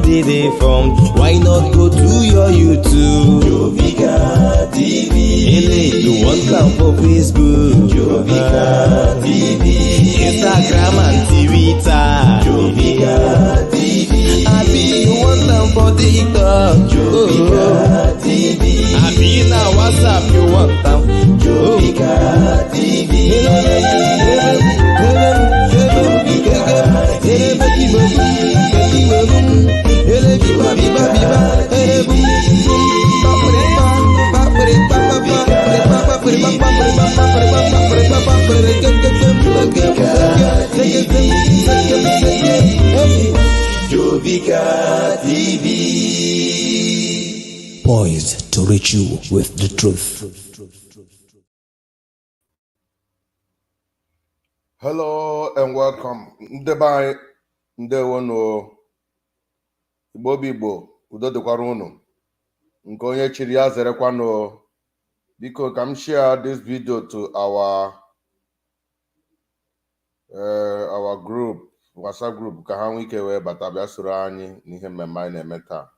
already there from. Why not go to your YouTube? Jovika TV. You want come for Facebook? Jovika TV. Instagram and Twitter. Jovika TV. Abi you want them for TikTok? Jovika TV. Abi na WhatsApp you want them? Jovika TV. Jovika TV, poised to reach you with the truth. Hello and welcome. Ndebai ndewono Igbo Igbo udo dịkwara unu. Nke onye chiri ya zerekwano. Biko ka m share this video to our group, WhatsApp group, ka ha nwee ike wee bata bịa soro anyị n'ihe mmemme anyị na-eme taa.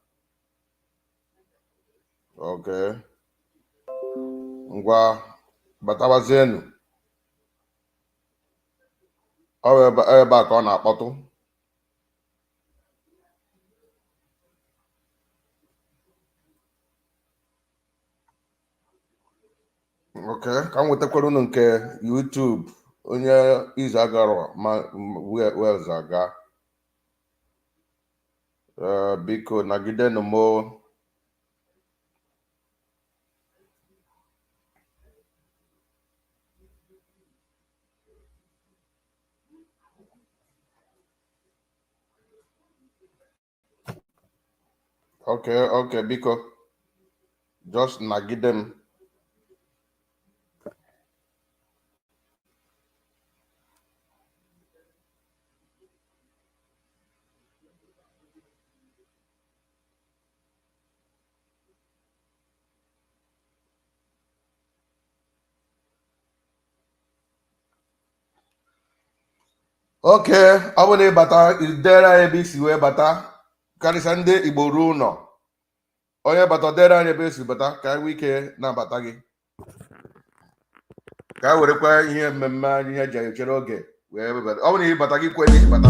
Okay. Ngwa batawazienu. Ebe a ka ọ na-akpọtụ. Okay, ka m wetakwara unu nke YouTube onye izu agaro ma Wells aga. Biko nagidenu mo. Okay, biko just nagidem. Okay, I want to bata idera ebisi we bata karisa ndị Igbo Ruo Ulo. Onye bata dera anyị ebisi bata ka wike na bata gị. Ka werekwa ihe mmemme anyị ihe je chere oge wee bata. Ọ bụrụ bata gị kweli bata.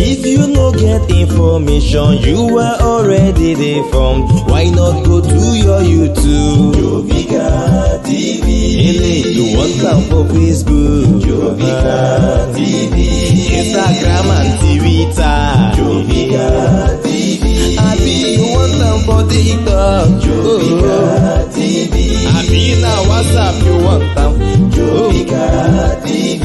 If you no get information, you are already there from. Why not go to your YouTube? Jovika TV. You want come for Facebook? Jovika TV. Instagram and Twitter. Jovika TV. Abi you want them for TikTok? Jovika TV. Abi na WhatsApp you want them? Jovika TV.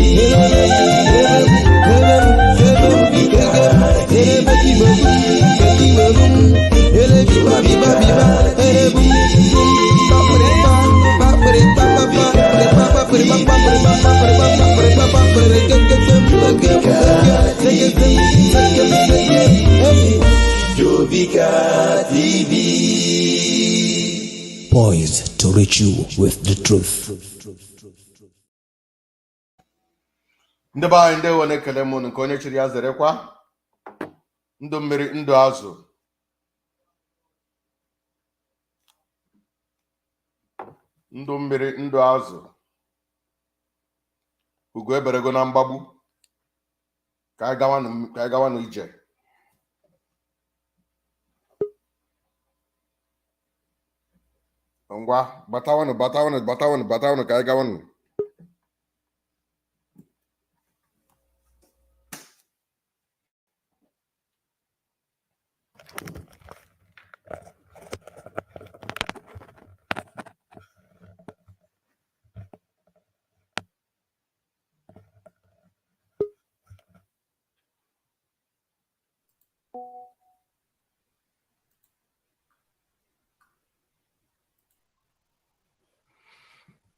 Jovika TV, poised to reach you with the truth. Ndeba ndewo na-ekele mụ nke onye chiri ya zerekwa ndụ mmiri ndụ azụ. Ndụ mmiri ndụ azụ. Ugo eberego na mgbagbu. Ka anyị gawanụ ije. Ngwa batawanụ ka anyị gawanụ.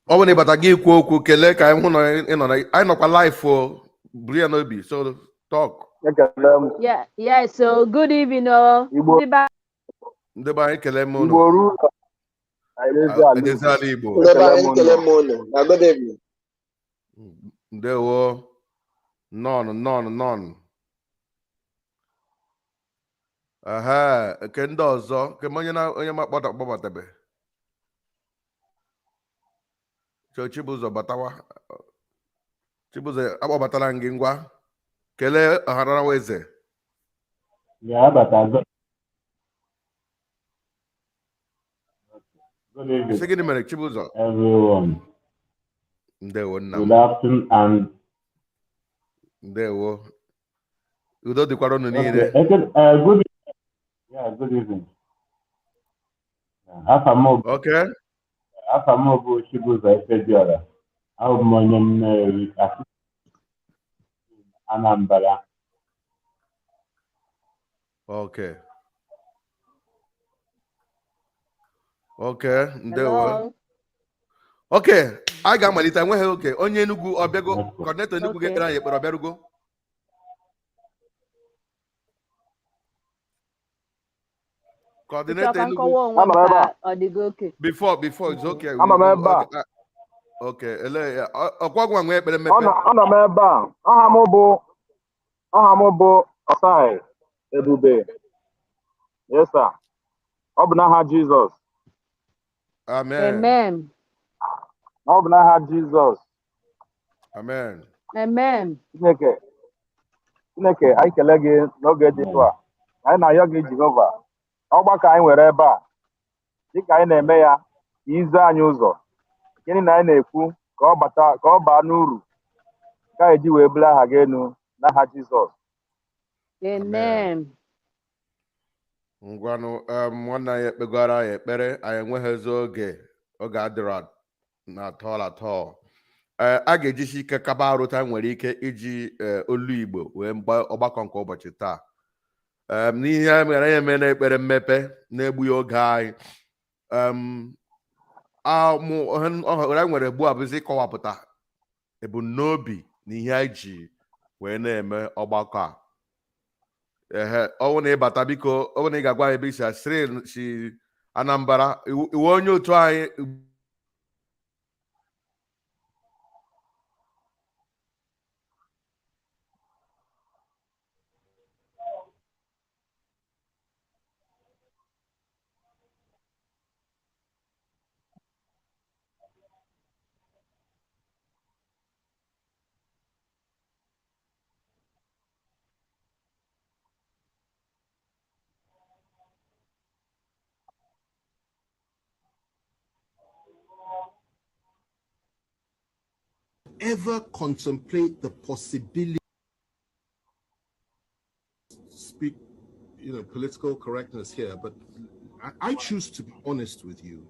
Ọ bụ na ịbata gị ikwu okwu kelee ka anyị hụ na anyị nọkwa live for Bria Nobi, so talk. Yeah, so good evening. Ndeba anyị kelee m unu. Igbo Ruo Ulo. Edozie Igbo. Good evening. Ndewo. None. Aha, ke ndị ọzọ, ke onye makpọta kpọbatabe. Chibuzo batawa. Chibuzo akpọbatara gị ngwa. Kelee ọhara eze. Yeah, but I got. Good evening, everyone. Good afternoon and. Ndewo. Udo dịkwara unu niile. Good evening. Yeah, good evening. Okay. Afamobu Chibuzo Ifediora. How many Anambra? Okay. Ndewo. Okay, I ga-amalite enweghị oke onye Enugu ọbịago coordinator Enugu ga-ekpere anyị ekpere ọbịarugo. Coordinator Enugu. Before it's okay. Okay, ele ọkwagwa nwe ekpere mmepe. Ana m ebe a. Aha m bụ Osai Ebube. Yes sir. Ọ bụ n'aha Jizọs. Amen. Ọ bụ n'aha Jizọs. Amen. Chineke, anyị kelee gị n'oge dị ugbu a. Anyị na-ayọ gị Jehova. Ọgbakọ anyị nwere ebe a. Dịka anyị na-eme ya, ize anyị ụzọ. Gịnị na anyị na-ekwu ka ọ baa n'uru. Ka anyị ji wee bụrụ aha gị elu n'aha Jizọs. Amen. Ngwanụ nwanne anyị ekpegara anyị ekpere anyị enweghịzi oge adịrọ na atọ. A ga-ejisi ike kaba arụta nwere ike iji olu Igbo wee ọgbakọ nke ụbọchị taa. N'ihe mere ya eme na ekpere mmepe na-egbughị oge anyị. Anyị nwere gbu abụzi ịkọwapụta ebumnobi na ihe anyị ji wee na-eme ọgbakọ a. Ọwụ na ịbata biko, ọwụ na ị ga-agwa ebe isi asịrị si Anambra iwe onye otu anyị. Ever contemplate the possibility, speak, political correctness here, but I choose to be honest with you.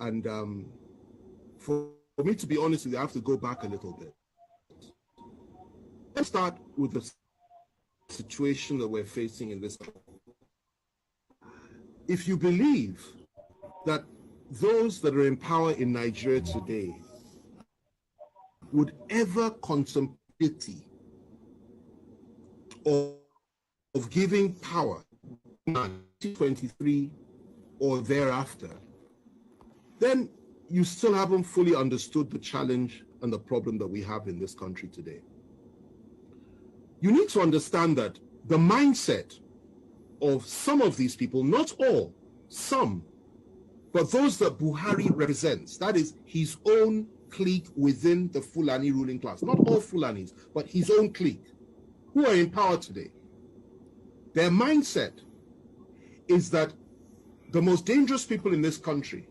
And for me to be honest with you, I have to go back a little bit. Let's start with the situation that we're facing in this country. If you believe that those that are in power in Nigeria today would ever contemplate of giving power in 2023 or thereafter, then you still haven't fully understood the challenge and the problem that we have in this country today. You need to understand that the mindset of some of these people, not all, some, but those that Buhari represents, that is his own clique within the Fulani ruling class, not all Fulanis, but his own clique, who are in power today. Their mindset is that the most dangerous people in this country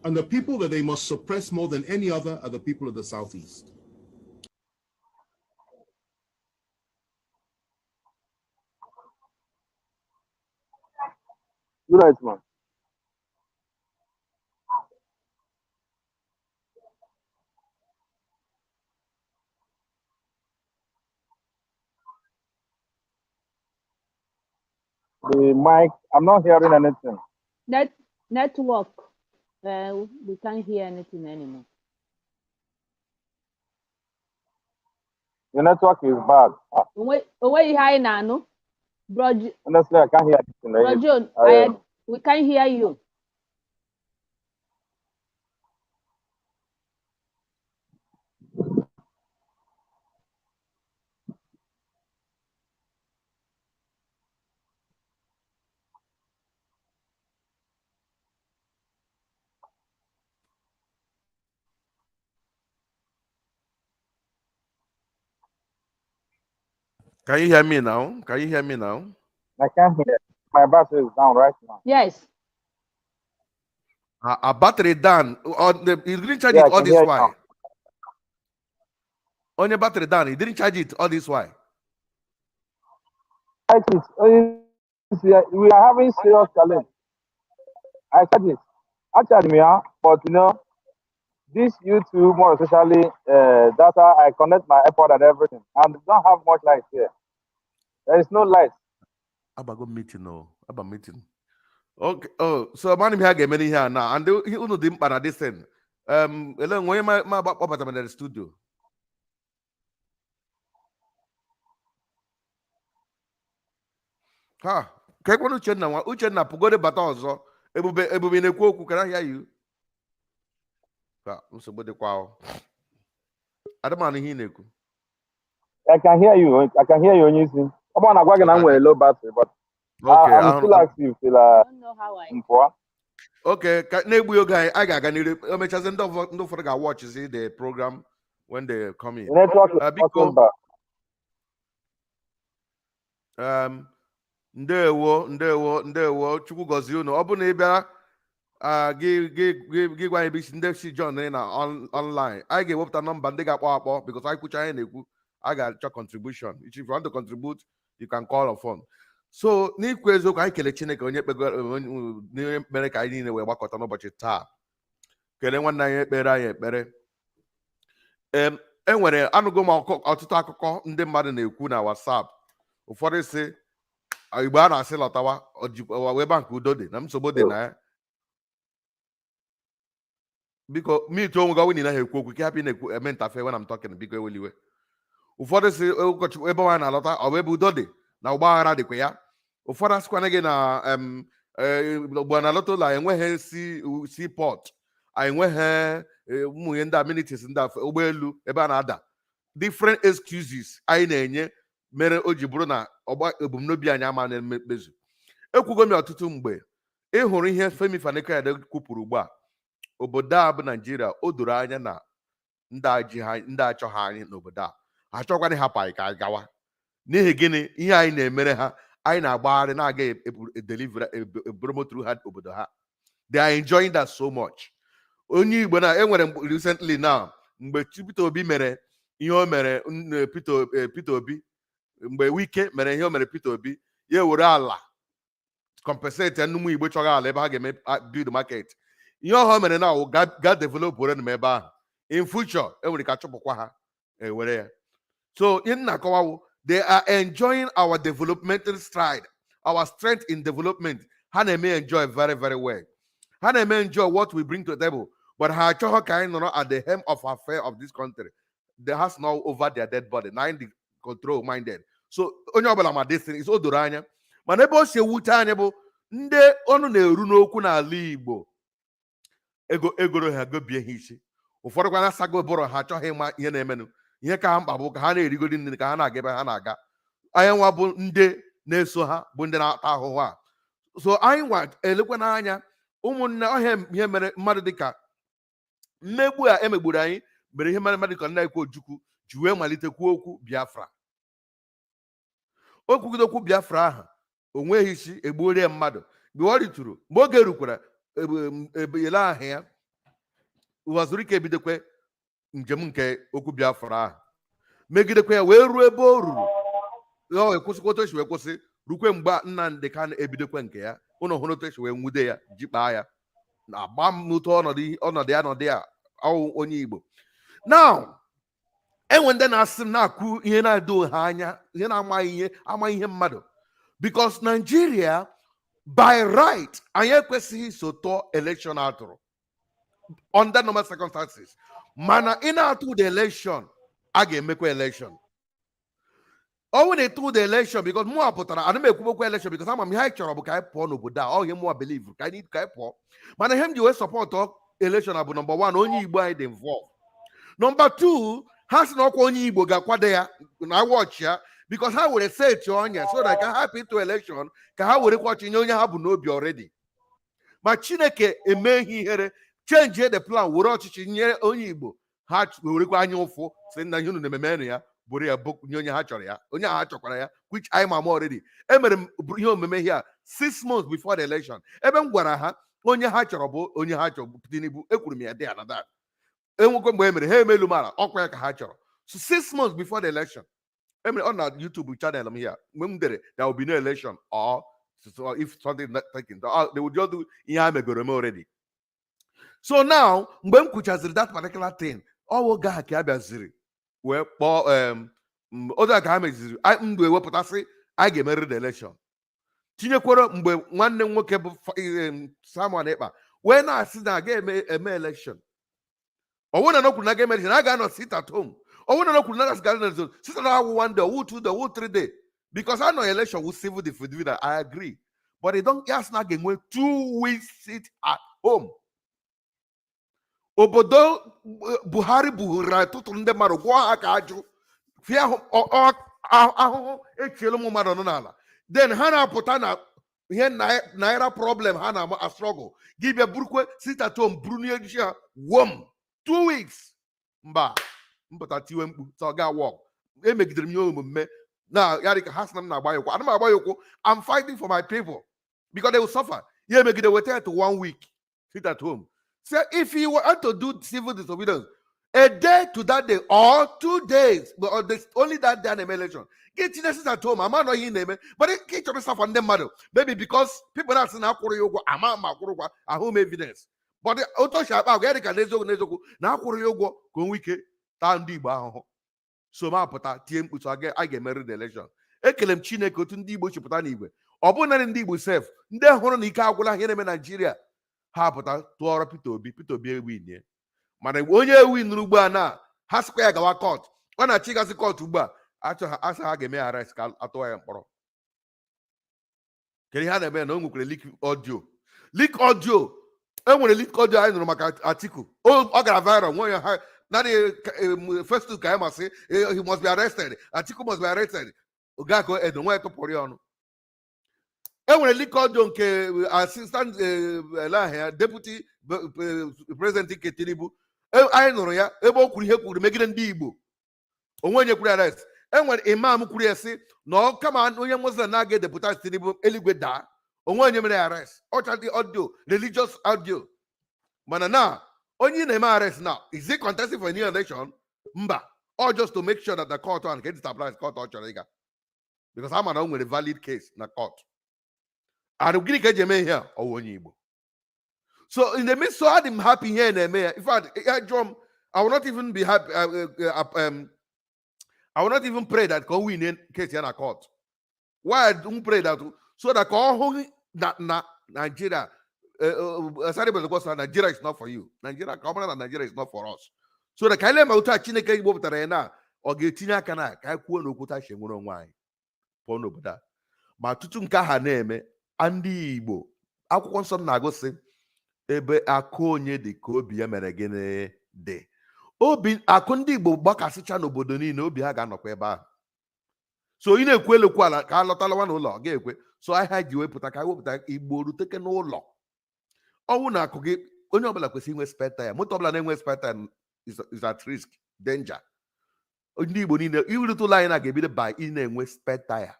and the people that they must suppress more than any other are the people of the Southeast. You're right, man. The mic, I'm not hearing anything. Network. We can't hear anything anymore. The network is bad. Where you high now? Bro, honestly, I can't hear anything. Bro John, We can't hear you. Can you hear me now? Can you hear me now? I can't hear. My battery is down right now. Yes. A battery down. You didn't charge Yeah, it I all can this hear you while. now. On your battery down, you didn't charge it all this while. We are having serious challenge. I said it. Actually, but this YouTube, more especially data, I connect my iPod and everything, and don't have much light here. There is no light. About meeting, no. About meeting. Okay. Oh, so man, me have many here now, and you know the impact this thing. When you my about the studio. Ha. Ka kwanu Uchenna pugode bata ọzọ. Ebube na-ekwu okwu, can I hear you? Ka nsogbu dịkwa ahụ. Adamani ihe na-ekwu. I can hear you. I can hear you when you sing. Come on, I'm working on a low battery, but Okay, I'm still active till I don't know how I. okay, na-egbu oge anyị ga-aga n'iru emechazi ndị ụfọdụ ga-watch the program when they come in. The network is Biko, back. ndewo Chukwu gọzie unu. Ọ bụ na ị bịara gị gwa anyị bụ isi ndị si John na online, anyị ga-ewepụta nọmba ndị ga-akpọ akpọ because anyị kwụcha anyị na-ekwu I ga-achọ contribution. If you want to contribute, you can call a phone. So n'ikwu eziokwu, anyị kele Chineke onye mere ka anyị niile wee gbakọta n'ụbọchị taa. Kele nwanne anyị ekpere anyị ekpere. Enwere anụgo m ọtụtụ akụkọ ndị mmadụ na-ekwu na WhatsApp. Ụfọdụ si Igbo a na-asị lọtawa wee bank udo dị na nsogbu dị na ya. Biko mute onwe gị ọwụ na ekwu okwu ka hapụ na-ekwu eme ntafe when I'm talking, biko eweliwe. Ụfọdụ si ụkọchukwu ebe nwaanyị na-alọta ọ bụ ebe udo dị na ụgbọ aghara dịkwa ya. Ụfọdụ asịkwana gị na ugbo na-alọta ụlọ enweghị seaport, enweghị ụmụnye ndị amenities ndị ụgbọelu ebe a na-ada. Different excuses anyị na-enye mere o ji bụrụ na ebumnobi anyị ama na-emezu. Ekwugo m ọtụtụ mgbe ịhụrụ ihe Femi Fani-Kayode kwupụrụ ugbu a, obodo a bụ Naijiria, o doro anya na ndị achọghị anyị n'obodo a achọkwana hapụ anyị ka anyị gawa. N'ihi gịnị? Ihe anyị na-emere ha, anyị na-agbagharị na-aga eburomoturu ha obodo ha. They are enjoying that so much. Onye Igbo na enwere recently now mgbe Peter Obi mere ihe o mere Peter Obi, mgbe Wike mere ihe o mere Peter Obi, ya were ala compensate nnụmụ Igbo chọrọ ala ebe ha ga-eme build market. Ihe ọha mere na ga develop were ebe ahụ. In future enwere ka chụpụkwa ha ewere ya. So in na-akọwawo, they are enjoying our developmental stride, our strength in development. Ha na-eme enjoy very, very well. Ha na-eme enjoy what we bring to the table. But ha achọghọ ka anyị nọrọ at the helm of affair of this country. They has now over their dead body. Now in the control minded. So onye ọbụla ma destiny is o doro anya. Mana ebe o si ewute anyị bụ ndị ọnụ na-eru n'okwu n'ala Igbo egoro ha gobie ha isi. Ụfọdụ kwa na-asago bụrụ ha achọghị ịma ihe na-emenụ. Ihe ka ha mkpa bụ ka ha na-erigodi nri ka ha na-aga ebe ha na-aga. Anyị nwa bụ ndị na-eso ha bụ ndị na-ata ahụhụ a. So anyị nwa elekwa n'anya ụmụnne ọhịa ihe mere mmadụ dịka mmegbu a emegburu anyị mere ihe mere mmadụ ka Nna-Ekwu Ojukwu ji wee malitekwu okwu Biafra. O kwugidokwu Biafra ahụ o nweghị isi egbuorie mmadụ. Mgbe ọ ritụrụ, mgbe oge rukwara ele ahụ ya ụwazuru ike ebidokwe njem nke okwu Biafra ahụ megidekwa ya wee ruo ebe o ruru. O ekwụsịkwa otu esi wee kwụsị rukwe mgbe Nnamdị Kanụ ebidokwe nke ya. Ụnụ hụrụ otu esi wee nwude ya jikpaa ya na agba m n'otu ọnọdụ ya ọwụ onye Igbo. Now enwe ndị na-asị m na-akụ ihe na-edo ha anya, ihe na-amaghị ihe mmadụ, because Nigeria by right anyị ekwesịghị so tụọ election atụrụ under normal circumstances. Mana ị na-atụ the election, a ga-emekwa election. when they do the election, because more putara, I don't make election because I'm a high channel, but I pour no Buddha, all him more believe, I need Kai pour. But I him you support election about number one, only Igbo involved. Number two, has no only Igbo Gakwadea, I watch ya, because I would have said to Onya, so that I can happy to election, can I would watch in Onya have no be already. But Chineke, a man here, change the plan, would watch in only Igbo, hatch will require you for, saying that you know the Memania. Boria book Nyonya Hachoria, Onya Hachoria, which I'm already. Emerem here 6 months before the election. Even Guaraha, Onya Hachorabo, Onya Hacho, Tinibu, Ekurumi, a day and that. Emukombe, hey Melumara, Okwaka Hachor. So 6 months before the election. On our YouTube channel, I'm here. When there will be no election, or if something not taken, they would just do Yamegoremo already. So now, when Kuchas that particular thing, all guy Kabaziri. Well, other comments I will put us I get married the election. Tinekworo mgbe nwanne nwoke bụ Samuel Ekpa when I sit down get a election. Or when I know could not get married, I got not sit at home. Or when I know could not sit at 1 day, 2 day, 3 day. Because I know election will civil the I agree. But they don't just not get 2 weeks sit at home. Obodo Buhari tutu ndị mmadụ gwa aka ajụ fia ahụhụ echielu ụmụ mmadụ nọ n'ala then ha na-apụta na ihe naira problem ha na struggle gị bịa burukwe sit at home buru n'ihe ha wom 2 weeks mba mpụta tiwe mkpu so ga work emegidere m ihe omume na ya dịka ha sị na m na-agba ya ụkwụ ana m agba ya ụkwụ I'm fighting for my people because they will suffer ya emegide weta to 1 week sit at home. So if you want to do civil disobedience, a day to that day or 2 days, but only that day an election. Get in at home. I'm not in name, but it get yourself on them matter. Maybe because people are saying I home evidence. But the auto shop I get nezoku na yogo go wike tandi ba. So ma pota tiem so I get married the election. Ekelem Chineke otu ndị Igbo chipụta n'igwe. Ọ bụ na ndị Igbo sef, ndị hụrụ na ike agwụla ihe na-eme Nigeria. Ha pụta tụọrọ Peter Obi ewin mana onye ewin ugbu a na ha sịkwa ya gawa court ọ na-achịgasị court ugbu a asa ha ga-eme arrest ka atụọ ya mkpọrọ kedu ha na-eme na o nwekwara leak audio enwere leak audio anyị nụrụ maka Atiku ọ gara viral nwe ya ha naanị first ka ya masị he must be arrested Atiku must be arrested ogako edo nwe tụpụrụ ya ọnụ enwere leak audio nke assistant deputy president nke Tinubu anyị nụrụ ya ebe o kwuru ihe kwuru megide ndị Igbo onwe onye kwuru arrest enwere imam kwuru ya sị na ọ kama onye Muslim na-aga deputy Tinubu eluigwe daa onwe onye mere arrest ọchadị audio religious audio mana na onye na-eme arrest now is he contesting for a new election mba or just to make sure that the court and get stabilized court ọ chọrọ ịga because ama na o nwere valid case na court. And gịnị ka eji eme ihe a ọwụ onye Igbo. So in the midst so I'm happy here in Emea. In fact, I will not even be happy. I will not even pray that can win in case you're not court. Why I don't pray that so that Nigeria Nigeria is not for you. Nigeria is not for us. So the Kaile Mauta Chineke Igbo Tarena or Getina Kana Kaku no Kuta Shemuro wine. Pono Buddha. Ma tutu nka ha na-eme ndị Igbo akwụkwọ nsọ na-agụsị ebe akụ onye dị ka obi ya mere gịnị dị obi akụ ndị Igbo gbakasịcha n'obodo niile obi ha ga-anọkwa ebe ahụ so ị na-ekwu elekwu ala ka alọtalawa n'ụlọ ga-ekwe so ahịa ji wepụta ka wepụta Igbo ruteke n'ụlọ ọnwụ na akụ gị onye ọbụla kwesịrị inwe spare tire moto ọbụla na-enwe spare tire is at risk danger ndị Igbo niile iwurite ụlọ anyị na-ga-ebido by ị na-enwe spare tire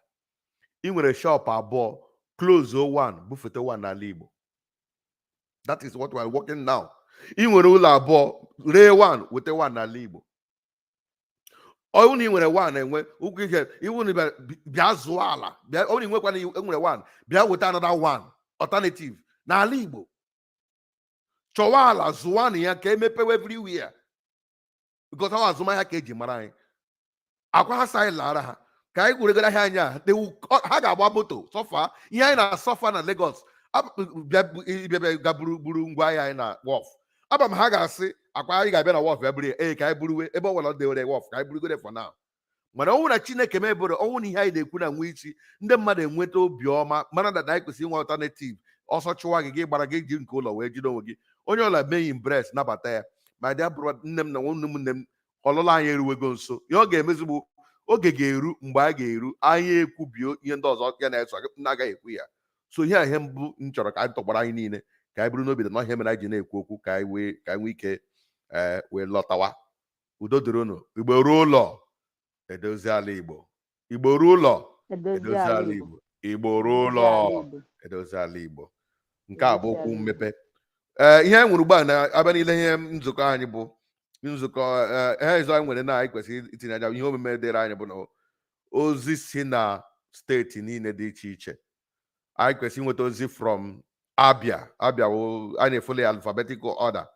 ị nwere shop abụọ close one bufete one n'ala Igbo. That is what we are working now. Ị nwere ụlọ abụọ ree one wete one n'ala Igbo. Onye nwere one enwe ụkwụ ihe iwu bịa zụọ ala bịa onye nwekwana nwere one bịa weta another one alternative n'ala Igbo. Chọwa ala zụọ na ya ka emepewe everywhere because ọ azụmahịa ka eji mara anyị. Akwa ha sai lara ha ka anyị gwuregara ha anya ha ga-agba moto sọfa ihe anyị na-asọfa na Lagos bịa buru ngwa ahịa anyị na wọf aba m ha ga-asị akwa anyị ga-abịa na wọf ebiri ka anyị buruwe ebe ọ nwere dewere wọf ka anyị burugode for now mana ọnwụ na Chineke mebere ọnwụ na ihe anyị na-ekwu na nwa isi ndị mmadụ enweta obiọma mana na anyị kwesịrị inwe alternative ọsọ chụwa gị gbara gị ji nke ụlọ wee jide onwe gị onye ọla meghị mbres nabata ya ma dị abụrụ nne m na ụmụnne m ọlụlụ anyị eruwego nso ihe ọ ga-emezi bụ oge ga-eru mgbe a ga-eru anyị ekwubio ihe ndị ọzọ ya na-eso na-agaghị ekwu ya so ihe mbụ m chọrọ ka anyị tọgbara anyị niile ka anyị bụrụ n'obi na ihe mere anyị ji na-ekwu okwu ka anyị nwee ike wee lọtawa udo dịrị unu. Igbo ruo ụlọ edozi ala Igbo. Igbo ruo ụlọ edozi ala Igbo. Igbo ruo ụlọ edozi ala Igbo. Nke a bụ okwu mmepe ihe anyị nwere ugbu a na-abịa niile ihe nzukọ anyị bụ nzukọ ihe ịzọ anyị nwere na anyị kwesịrị itinye aja ihe omume dịrị anyị bụ na ozi si na steeti niile dị iche iche anyị kwesịrị inweta ozi from Abia anyị na-efoli alphabetical order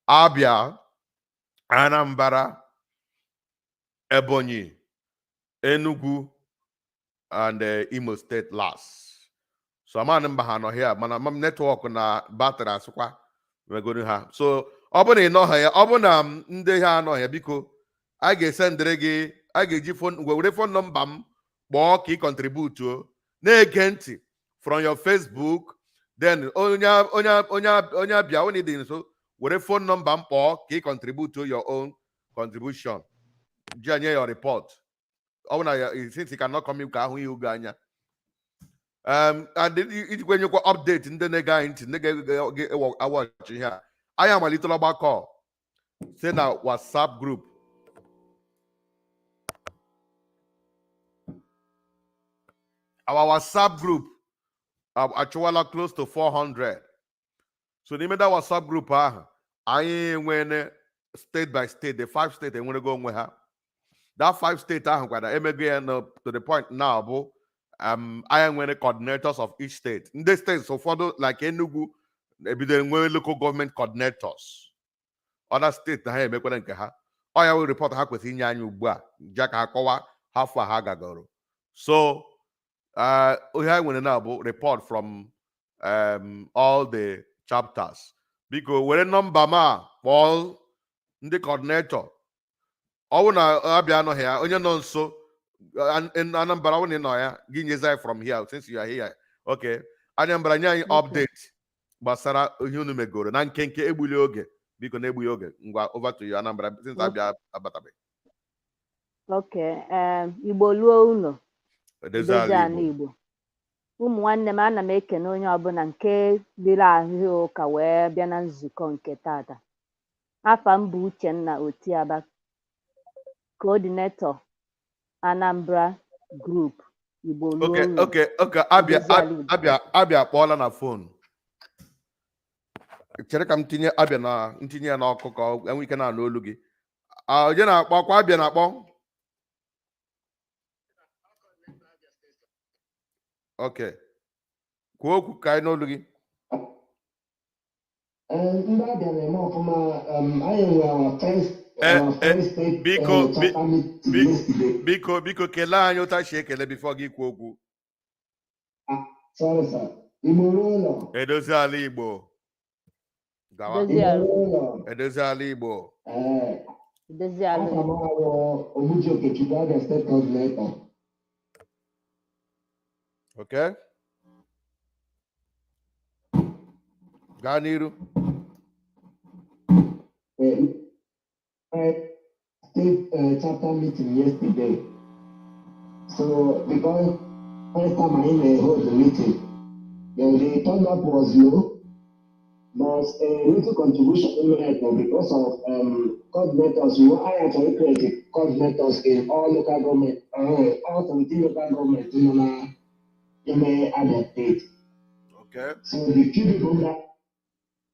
Abia, Anambra, Ebonyi, Enugu, and Imo State last. So I'm mba ha nọ here mana mam network na battery asụkwa megoro ha. So ọ bụ na ị nọ ha ya ọ bụ na ndị ha anọ ya biko a ga-esendere gị a ga-eji were phone nọmba m kpọọ ka ị contribute na-ege ntị from your Facebook then onye abịa onye dị nso were phone nọmba m kpọọ ka ị contribute your own contribution ji anye your report ọ bụ na since you cannot come ka ahụ ihe ugo anya and ijikwa nyekwa update ndị na-ege anyị ntị ndị ga-awọchi ihe a anyị amalitela ọgbakọ site na WhatsApp group our WhatsApp group achụwala close to 400 so n'ime that WhatsApp group ahụ anyị nwere state by state the 5 states enwerego onwe ha that 5 states ahụ kwada emego ya to the point now bụ anyị nwere coordinators of each state ndị states ụfọdụ like Enugu ebidoro nwee local government coordinators other state na ha emekwara nke ha ọ ya wee report ha kwesịrị inye anyị ugbu a ja ka ha kọwa afọ a ha gagoro so ihe anyị nwere na bụ report from all the chapters biko were nọmba ma kpọọ ndị coordinator ọ bụ na Abia anọghị ya onye nọ nso Anambra ọ na nọ ya gị nyezi from here since you are here okay Anambra nye anyị update gbasara ihe unu megoro na nkenke egbuli oge biko na egbughị oge ngwa over to you Anambra since Abia abatabeghị. Okay, Igbo Ruo Ulo edozi ala Igbo. Ụmụ nwanne m ana m ekene onye ọbụla nke dịrị ahụ ụka wee bịa na nzukọ nke tata. Afa m bụ Uchenna Otiaba, coordinator Anambra Group Igbo Ruo Ulo. Okay, Abia kpọọla na phone. Chere ka m tinye Abia na ntinye ya n'ọkụ ka enwe ike na-anụ olu gị. Onye na-akpọ akwa Abia na-akpọ? Okay. Kwuo okwu ka anyị n'olu gị. Ndị Abia na-eme ọfụma anyị nwere biko kelee anyị otu a si ekele before gị kwuo okwu. Sorry, sir. Igbo Ruo Ulo. Edozi ala Igbo. Gawa. Edozi ala Igbo. Edozi ala Igbo. Obuji Okechukwu, Abia State Coordinator. Okay. Gaa n'iru. State chapter meeting yesterday. So because first time I hold the meeting, the turnout was low, but a little contribution because of coordinators. I actually created coordinators in all local government, all 17 local governments in my other state. Okay. So the few people that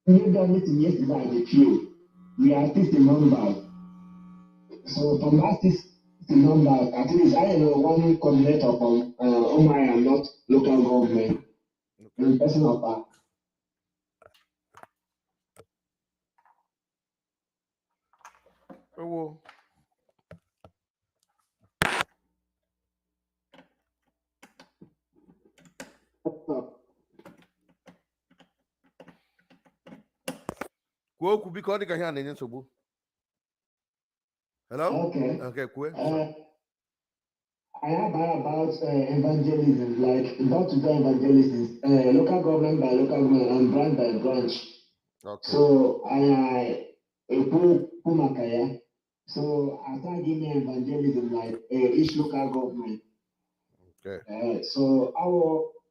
you got meeting yesterday, the few, we are 50 members. So from that 50 members, at least I know one coordinator from Omaya, not local government. Okay. Person of that. Oh. Kwuo okwu biko ọ dị ka ihe a na-enye nsogbu. Hello? Okay. Okay, kwuo. I have about evangelism, like door-to-door evangelism, local government by local government and branch by branch. Okay. So I Pumakaya. So I start giving evangelism like each local government. Okay. So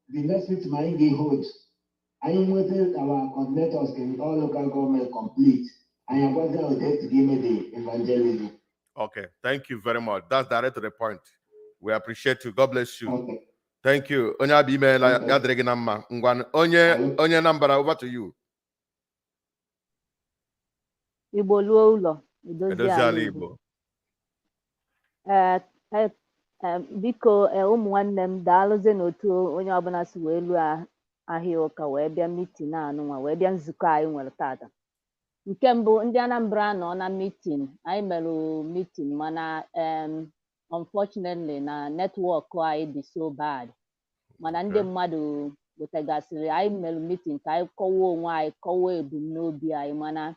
the next meeting I hold, I invited our coordinators in all local government complete. I am going to give me the evangelism. Okay. Thank you very much. That's direct to the point. We appreciate you. God bless you. Okay. Thank you. Onye abi email ya dịrị gị na mma. Ngwa onye Anambra, over to you. Igbo Ruo Ulo, Edozie ala Igbo. Biko ụmụ nwanne m daalụzie n'otu onye ọbụla si wee lụọ ahịa ụka wee bịa mitin anụnwa wee bịa nzukọ anyị nwere tata. Nke mbụ, ndị Anambra nọ na mitin, anyị mere mitin mana unfortunately na netwọk anyị dị so bad, mana ndị mmadụ wetagasịrị, anyị mere mitin ka anyị kọwaa onwe anyị, kọwaa ebumnobi anyị, mana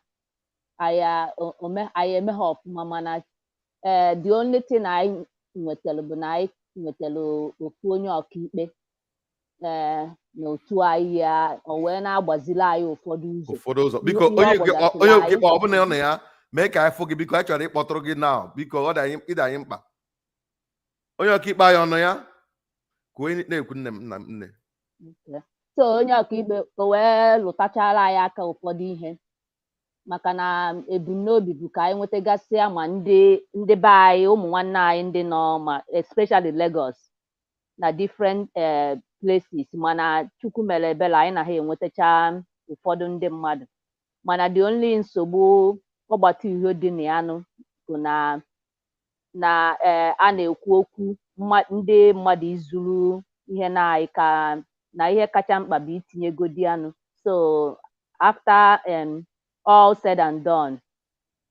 anyị emegha ọfụma, mana the only thing anyị nwetara bụ na anyị nwetara ofu onye ọkaikpe n'otu anyị ya, o wee na-agbazili anyị ụfọdụ ụzọ. Biko onye ọkaikpe ọ bụla ọ na ya mee ka anyị fụ gị, biko anyị chọrọ ịkpọtụrụ gị now, biko ọ dị anyị mkpa. Onye ọkaikpe anyị ọnụ ya ka onye na-ekwu nne. So onye ọkaikpe o wee lụtachara anyị aka ụfọdụ ihe, maka na ebumnobi bụ ka anyị nwetagasịa ma ndị be anyị, ụmụ nwanne anyị ndị nọ ma especially Lagos na different places, mana Chukwu mere ebere anyị na ha enwetacha ụfọdụ ndị mmadụ, mana the only nsogbu ọgbata ihe dị na ya bụ na a na-ekwu okwu ndị mmadụ izuru ihe na anyị na ihe kacha mkpa bụ itinyegodi anụ. So after all said and done,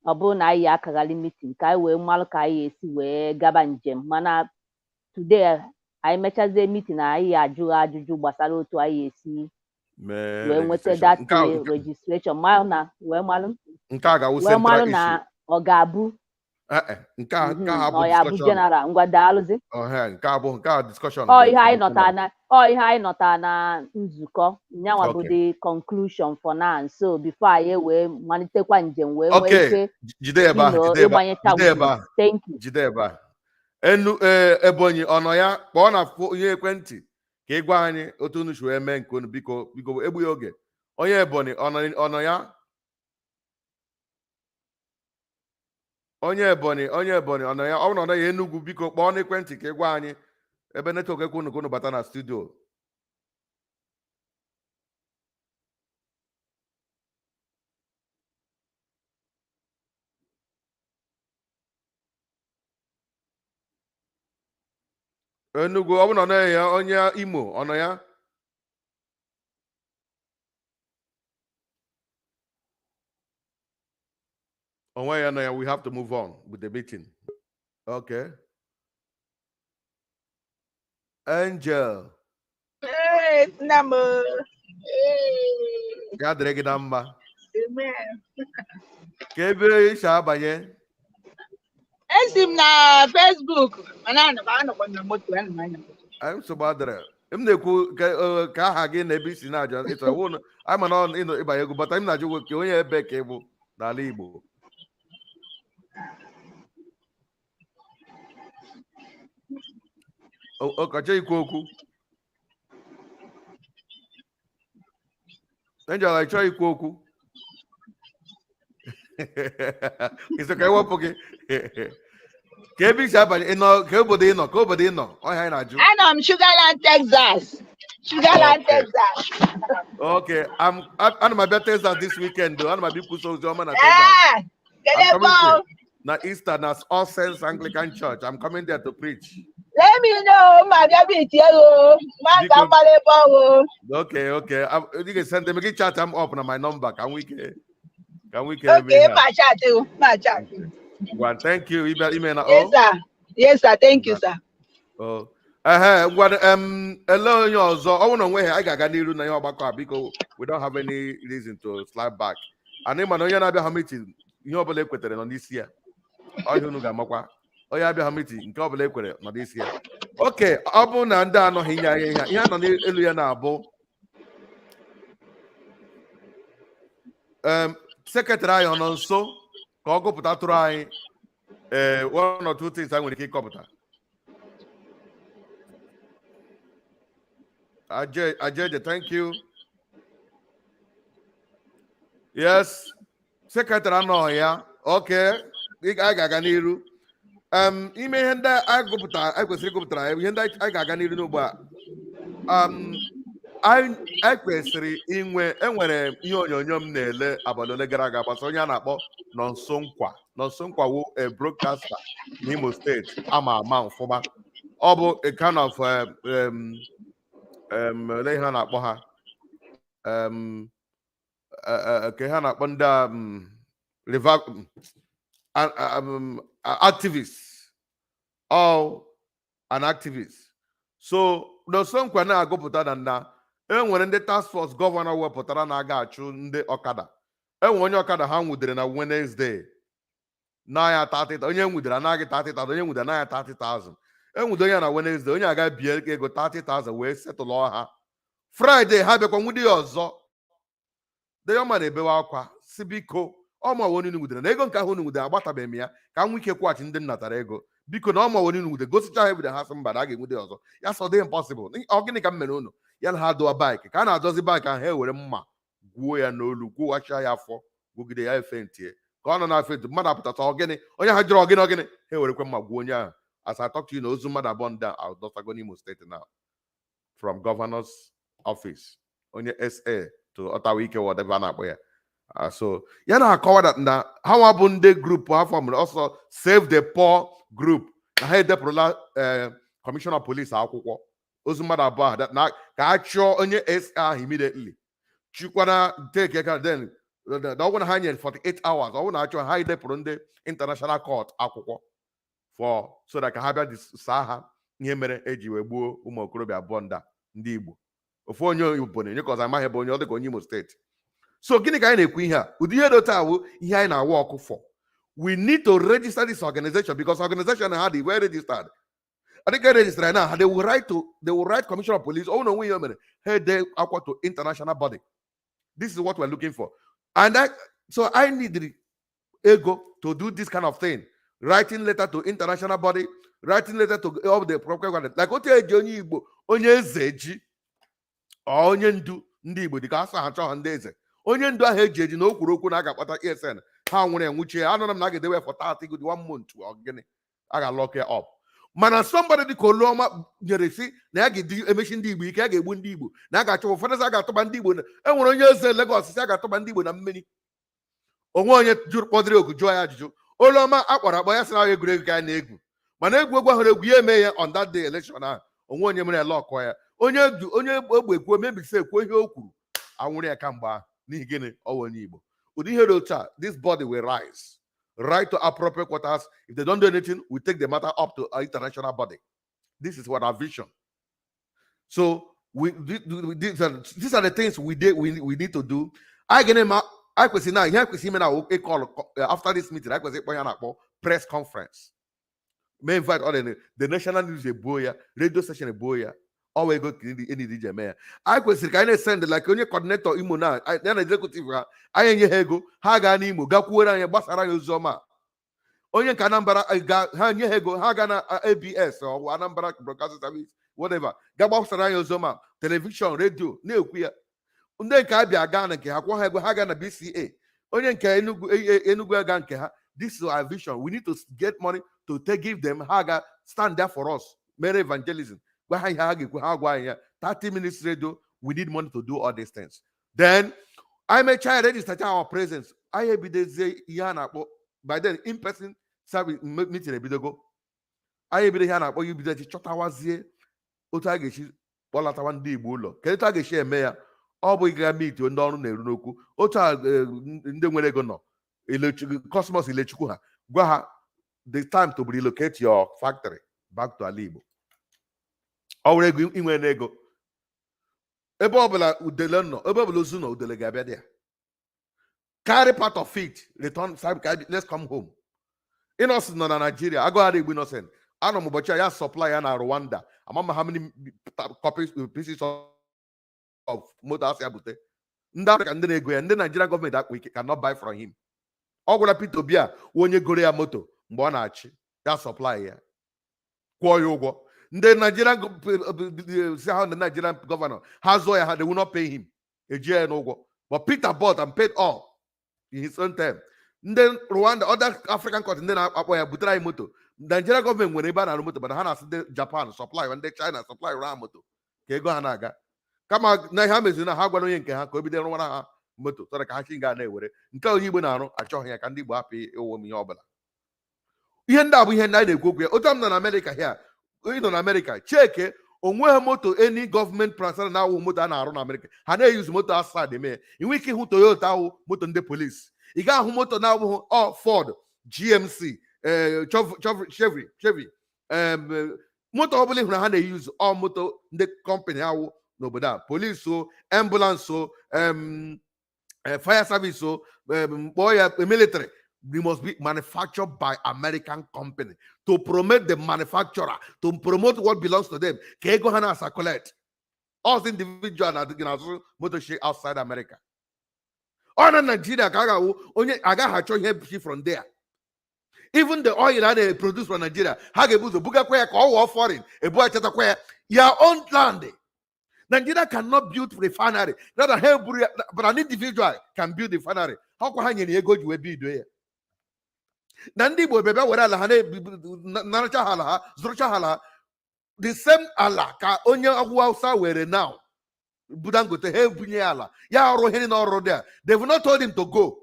ọ bụrụ na anyị akaghalị meeting ka anyị wee mmalụ ka anyị esi wee gaba njem, mana today anyị mechazie meeting na anyị ajụghị ajụjụ gbasara otu anyị esi wee nweta that registration wee malụ na ọ ga-abụ nke a bụ general. Ngwa daalụzi. Nke a discussion. Ihe anyị nọta na nzukọ nyanwa bụ the conclusion for now. So before anyị wee malitekwa njem wee nwee ike ịgbanyecha. Thank you. Jide ebe a. Ebonyi ọnọ ya kpọọ na ihe ekwentị ka ị gwa anyị otu unu si wee mee nke unu, biko egbughị oge. Onye Ebonyi ọnọ ya, onye Ebonyi ọnọ ya, ọ bụrụ na ọ nọghị Enugu, biko kpọọ n'ekwentị ka ị gwa anyị ebe netwọk ekwe unu bata na studio. Enugu, ọ bụrụ na ọ nọghị ya, onye Imo ọnọ ya. Onwe ya nọ ya, we have to move on with the meeting. Okay. Angel. Hey, number. Ya dịrị gị na mma. Amen. Ka ebe isi abanye. Esi m na Facebook. I'm nsogbu adịrị. M na-ekwu ka aha gị na ebe isi na-ajụ ịtọ ama na ịbanye egwu, bata m na-ajụ ka onye ebe ka ị bụ n'ala Igbo. Ọkacha ikwu okwu. Angel, achọ ikwu okwu. Iso ka ewepụ gị. Ka ebe isi abanye ka obodo ị nọ, ọhịa anyị na-ajụ. Anọ m Sugarland, Texas. Texas. Okay, ana m abịa Texas this weekend. Ana m abịa ikwusa ozi ọma na Texas. Na Easter, na All Saints Anglican Church. I'm coming there to preach. Let me know, my baby. Okay. You can send them. You can chat them up on my number. Can we? Okay, my chat. Well, thank you. Yes, sir. Thank you, sir. Oh. Hello, ọzọ. Ọ nwe ha, I ga-aga n'iru na ihe ọgbakọ a, because we don't have any reason to slide back. Anyị ma na onye na-abịa ha meeting, ihe ọ bụla ekwetere nọ n'isi ya. Ọ ihe unu ga-amakwa. Onye abịa ha meeting, nke ọ bụla ekwere nọ n'isi ya. Okay, ọ bụ na ndị anọghị nye anyị ihe nọ n'elu ya na-abụ sekretịrị anyị ọ nọ nso ka ọ gụpụta tụrụ anyị one or two things anyị nwere ike ịkọpụta. Ajeje, thank you. Yes, sekretịrị anọghị ya. Okay, anyị ga-aga n'iru. Ime ihe ndị anyị kwesịrị ịgụpụtara ihe ndị anyị ga-aga n'iru n'ugbu a. Anyị kwesịrị enwere ihe onyonyo m na-ele abalị ole gara aga gbasara onye a na-akpọ Nonso Nkwa wụ a broadcaster n'Imo steeti ama ọfụma. Ọ bụ a kind of ole ihe a na-akpọ ha ka ha na-akpọ ndị activists, all an activist. So Nonso Nkwa na-agụpụta na enwere ndị task force gọvanọ wepụtara na-aga achụ ndị ọkada. Enwere onye ọkada ha nwudere na Wednesday n'ahịa 30,000. Onye nwudere anaghị 30,000, onye nwudere n'ahịa 30,000. Enwude onye na Wednesday, onye aga bie ego 30,000 wee setụlụ ha. Friday ha bịakwa nwude ya ọzọ. Deyoma na-ebewe akwa si biko ọma woni nwudere na ego nke ahụ nwudere agbatabeghị m ya ka m nwike kwụghachi ndị nnatara ego. Biko na ọma woni nwudere gosicha ha ebido ha sị mba na a ga-enwude ọzọ. Ya sọ dị impossible. Ọ gịnị ka m mere unu? Ya na ha dụwa baịkị ka a na-adọzi baịkị ahụ ewere mma gwuo ya n'olu gwuwachaa ya afọ gwugide ya efe ntie ka ọ nọ na fetu mmadụ apụtata ọgịnị onye ha jụrụ ọgịnị ha ewerekwa mma gwuo onye ahụ. As I talk to you na ozu mmadụ abụọ ndị a dọsago n'Imo steeti now from governor's office onye SA to Ọtawa Ike whatever a na-akpọ ya. So ya na-akọwa that na ha nwa bụ ndị grupu ha fọmụrụ ọsọ Save the Poor group na ha edepụrụla Commissioner of Police akwụkwọ ozu mmadụ abụọ ahụ ka a chụọ onye SA ahụ immediately chịkwana take then ọ bụrụ na ha nyere 48 hours ọ bụrụ na achọ ha idepụrụ ndị International Court akwụkwọ so that ka ha bịa saa ha ihe mere eji wee gbuo ụmụ okorobịa abụọ ndị Igbo. Ofu onye Igbo na-enye ka ọzọ amaghị bụ onye ọ dịka onye Imo steeti. So gịnị ka anyị na-ekwu ihe a? Ụdị ihe dị otu a bụ ihe anyị na-awa ọkụ for. We need to register this organization because organization ha dị well registered. I think register now they will write Commissioner of Police. Oh no, we head they aqua to international body. This is what we're looking for. And so I need the ego to do this kind of thing. Writing letter to international body, writing letter to all the proper like what onye Igbo, onye ezeji, onye ndu ndị Igbo dịka asa ha chọọ ndị eze. Onye ndu ahụ eji eji na okwuru okwu na aga-akpata ESN ha nwere enwuchie anọ na ga-edewe for 30 good 1 month or gịnị a ga-lock it up. Mana somebody dị ka Oluoma nyere si na ya ga-emechi ndị Igbo ike ya ga-egbu ndị Igbo na a ga-achọ ụfọdụ a ga-atụba ndị Igbo enwere onye eze Lagos si a ga-atụba ndị Igbo na mmiri. Onwe onye jụrụ kpọdịrị oku jụọ ya ajụjụ. Oluoma akpọrọ akpọ ya sị na egwuregwu ka ya na-egwu mana egwu ahụ egwu ya eme ya on that day election ahụ onwe onye mere ele ọkọ ya onye ogbe kwuo mebisi ekwuo ihe o kwuru anwụrụ ya kamgbe ahụ n'ihi gịnị ọwụ onye Igbo. Ụdị ihe dị otu a this body will rise right to appropriate quarters. If they don't do anything, we take the matter up to our international body. This is what our vision. So these are the things we need to do. I question now. Here, question now. Call after this meeting. I question press conference. May invite all the national news a boya, radio station a boya. Always go any DJ mayor. I question can I send like only coordinator imo now. Then executive. I ain't hego. Haga ni imo. Gakuera ya basara yozoma. Onye ka Anambra ha nye ego ha ga na ABS or Anambra Broadcasting Service whatever. Gagbasara yozoma. Television, radio na-ekwu ya. Ndị nke abịa aga na nke ha kwọ ha ego ha ga na BCA. Onye nke Enugu aga nke ha. This is our vision. We need to get money to give them ha ga stand there for us. Mere evangelism. 30 minutes radio. We need money to do all these things. Then I may try to register our presence. I have been by then in person service meeting a bit ago. I have been here you be the chotawazie otageshi Bolatawan di bulo. Can you share mayor? All we can meet you and down Nerunoku. Ota in the Weregono. Cosmos Electrica. Go the time to relocate your factory back to Alibo. Already in ego. Ebobla udeleno, eboblozuno udelegabedia. Carry part of it, return, let's come home. Innocent in Nigeria. I go ahead innocent. I know but ya supply na Rwanda. Amama how many pieces of motors yabute. Ndaka ndị na-ego ya ndị Nigerian government that we cannot buy from him. Ọ gwara Peter Obi a onye goro ya moto mgbe ọ na-achị ya supply ya kwụọ ya ụgwọ. Ndị Nigerian governor ha zụọ ya ha they will not pay him eji ya n'ụgwọ. But Peter bought and paid all in his own time. Ndị Rwanda other African countries ndị na-akpọ ya butere anyị moto. Nigerian government nwere ebe a na-arụ moto mana ha na-asị ndị Japan supply ndị China supply ra moto ka ego ha na-aga. Kama na ha meziri na ha gwara onye nke ha ka o bido rụwara ha moto tọrọ ka ha chi ga na-ewere nke onye Igbo na-arụ achọghị ya ka ndị Igbo hapụ ịwụ m ihe ọbụla. Ihe ndị a bụ ihe ndị anyị na-ekwu okwu ya. Otu m nọ na Amerịka hia ịnọ na Amerịka cheke onweghị moto eni gọọmenti prasara na-awụ moto a na-arụ na Amerịka ha na-eyuzu moto asad eme ya. Ị nwere ike ịhụ Toyota awụ moto ndị polisi. Ị ga-ahụ moto na-awụghị Ford, GMC, Chevy moto ọ bụla ịhụrụ ha na-eyuzu moto ndị kọmpanị awụ n'obodo a police o ambulance o fire service o kpọọ ya military. They must be manufactured by American company to promote the manufacturer, to promote what belongs to them. Ka ego ha na-circulate. Us individual na motor share outside America. Ọ na Nigeria ka aga onye agaghị achọ ihe from there. Even the oil that they produce from Nigeria, ha ga-ebuzo bugakwa ya ka ọ wụọ foreign ebu achatakwa ya your own land. Nigeria cannot build refinery. Not but an individual can build a refinery. How can you go to a bid? Nandi bo bebe wera la hane naracha hala zrucha hala the same ala ka onye Hausa were now budangote he bunye ala ya oro hene na oro there. They have not told him to go.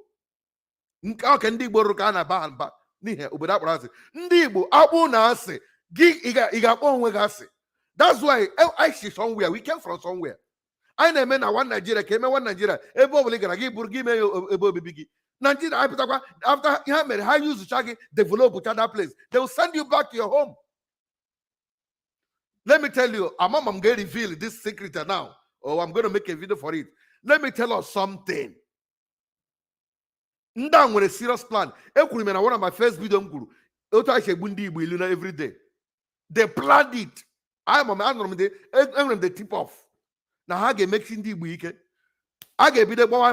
Nka ka ndị Igbo rụ ka na ba ba n'ihe obodo akpọrọ asị ndị Igbo akpụ na asị gị ị ga-akpọ onwe gị asị. That's why I see somewhere. We came from somewhere. I na-eme na one Nigeria ka eme one Nigeria ebe ọ bụla gara gị bụrụ gị mee ebe obibi gị. Nigeria after ha mere ha use chagi develop that place. They will send you back to your home. Let me tell you, I'm going to reveal this secret now, or I'm going to make a video for it. Let me tell us something. Nda nwere serious plan. Ekwuru me na one of my first video m kwuru otu a shegbu ndị Igbo ilu na every day. They planned it. I'm the tip off. Now ha ga-emeki ndị Igbo ike. A ga-ebido gbawa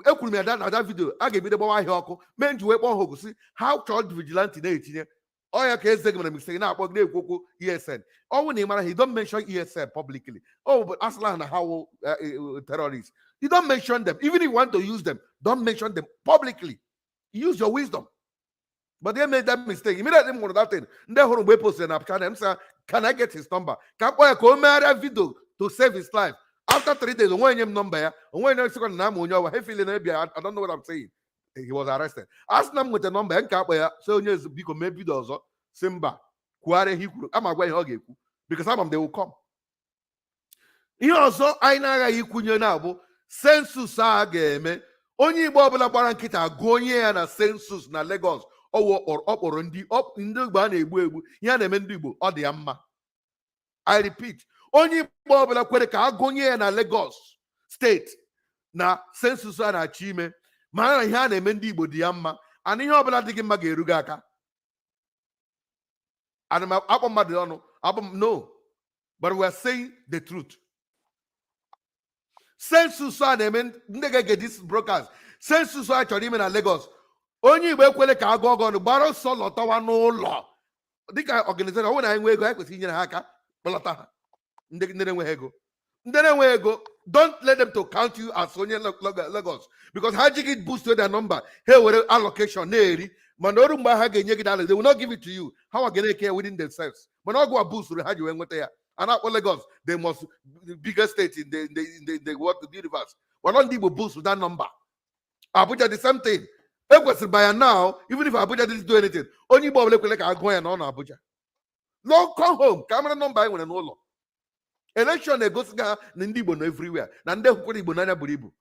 ekwuru m ya na that video. A ga-ebido gbawa ahịa ọkụ. Mee nji wee kpọọ ha ogu si how child vigilante na-etinye. Ọ ya ka eze gị mere mistake na-akpọ gị na-ekwu okwu ESN. Ọnwụ na ị mara he don't mention ESN publicly. Oh, but Aslan na how terrorists. You don't mention them. Even if you want to use them, don't mention them publicly. Use your wisdom. But they made that mistake. Immediately more that thing. They heard we posted an channel. Say, can I get his number? Can I come a video to save his life? After 3 days, when your number, when I second name on your feeling, I don't know what I'm saying. He was arrested. Ask them with the number and can't so you become maybe those Simba. Kuare he I'm away hug because some of them will come. You also I know you could now census game. Only Bobla Barankita going here and a census na Lagos. Or up or in the Bane Webu, Yana Mendibu, or the Amma. I repeat, only Bobla Queca going in a Lagos state. Na census and a chime, Mana Yana Mendibu, the Amma, and in Obla Digimagi Rugaka. And I'm up on Madonna, no, but we're saying the truth. Census and I mean, get this brokers. Census and I Lagos. Onye Igbo ekwele ka agụ ọgọ gbara ọsọ lọtawa n'ụlọ dịka organization ọ na-enwe ego ekwesị inyere ha aka kpọlọta ha ndị na-enwe ego don't let them to count you as onye Lagos because ha jighị boost their number ha were allocation na-eri mana ọrụ mgbe ha ga-enye gị dala they will not give it to you ha wa ga-eke within themselves mana ọgụ a boost ha ji wee nweta ya a na-akpọ Lagos they must the biggest state in the world the universe but not ndị Igbo boost that number. Abuja the same thing. By now, even if Abuja didn't do anything, only Bob like I go and on Abuja. No, come home. Camera number when an law. Election they go to Nindibo everywhere. Nande Hukuri Bonana Buribu.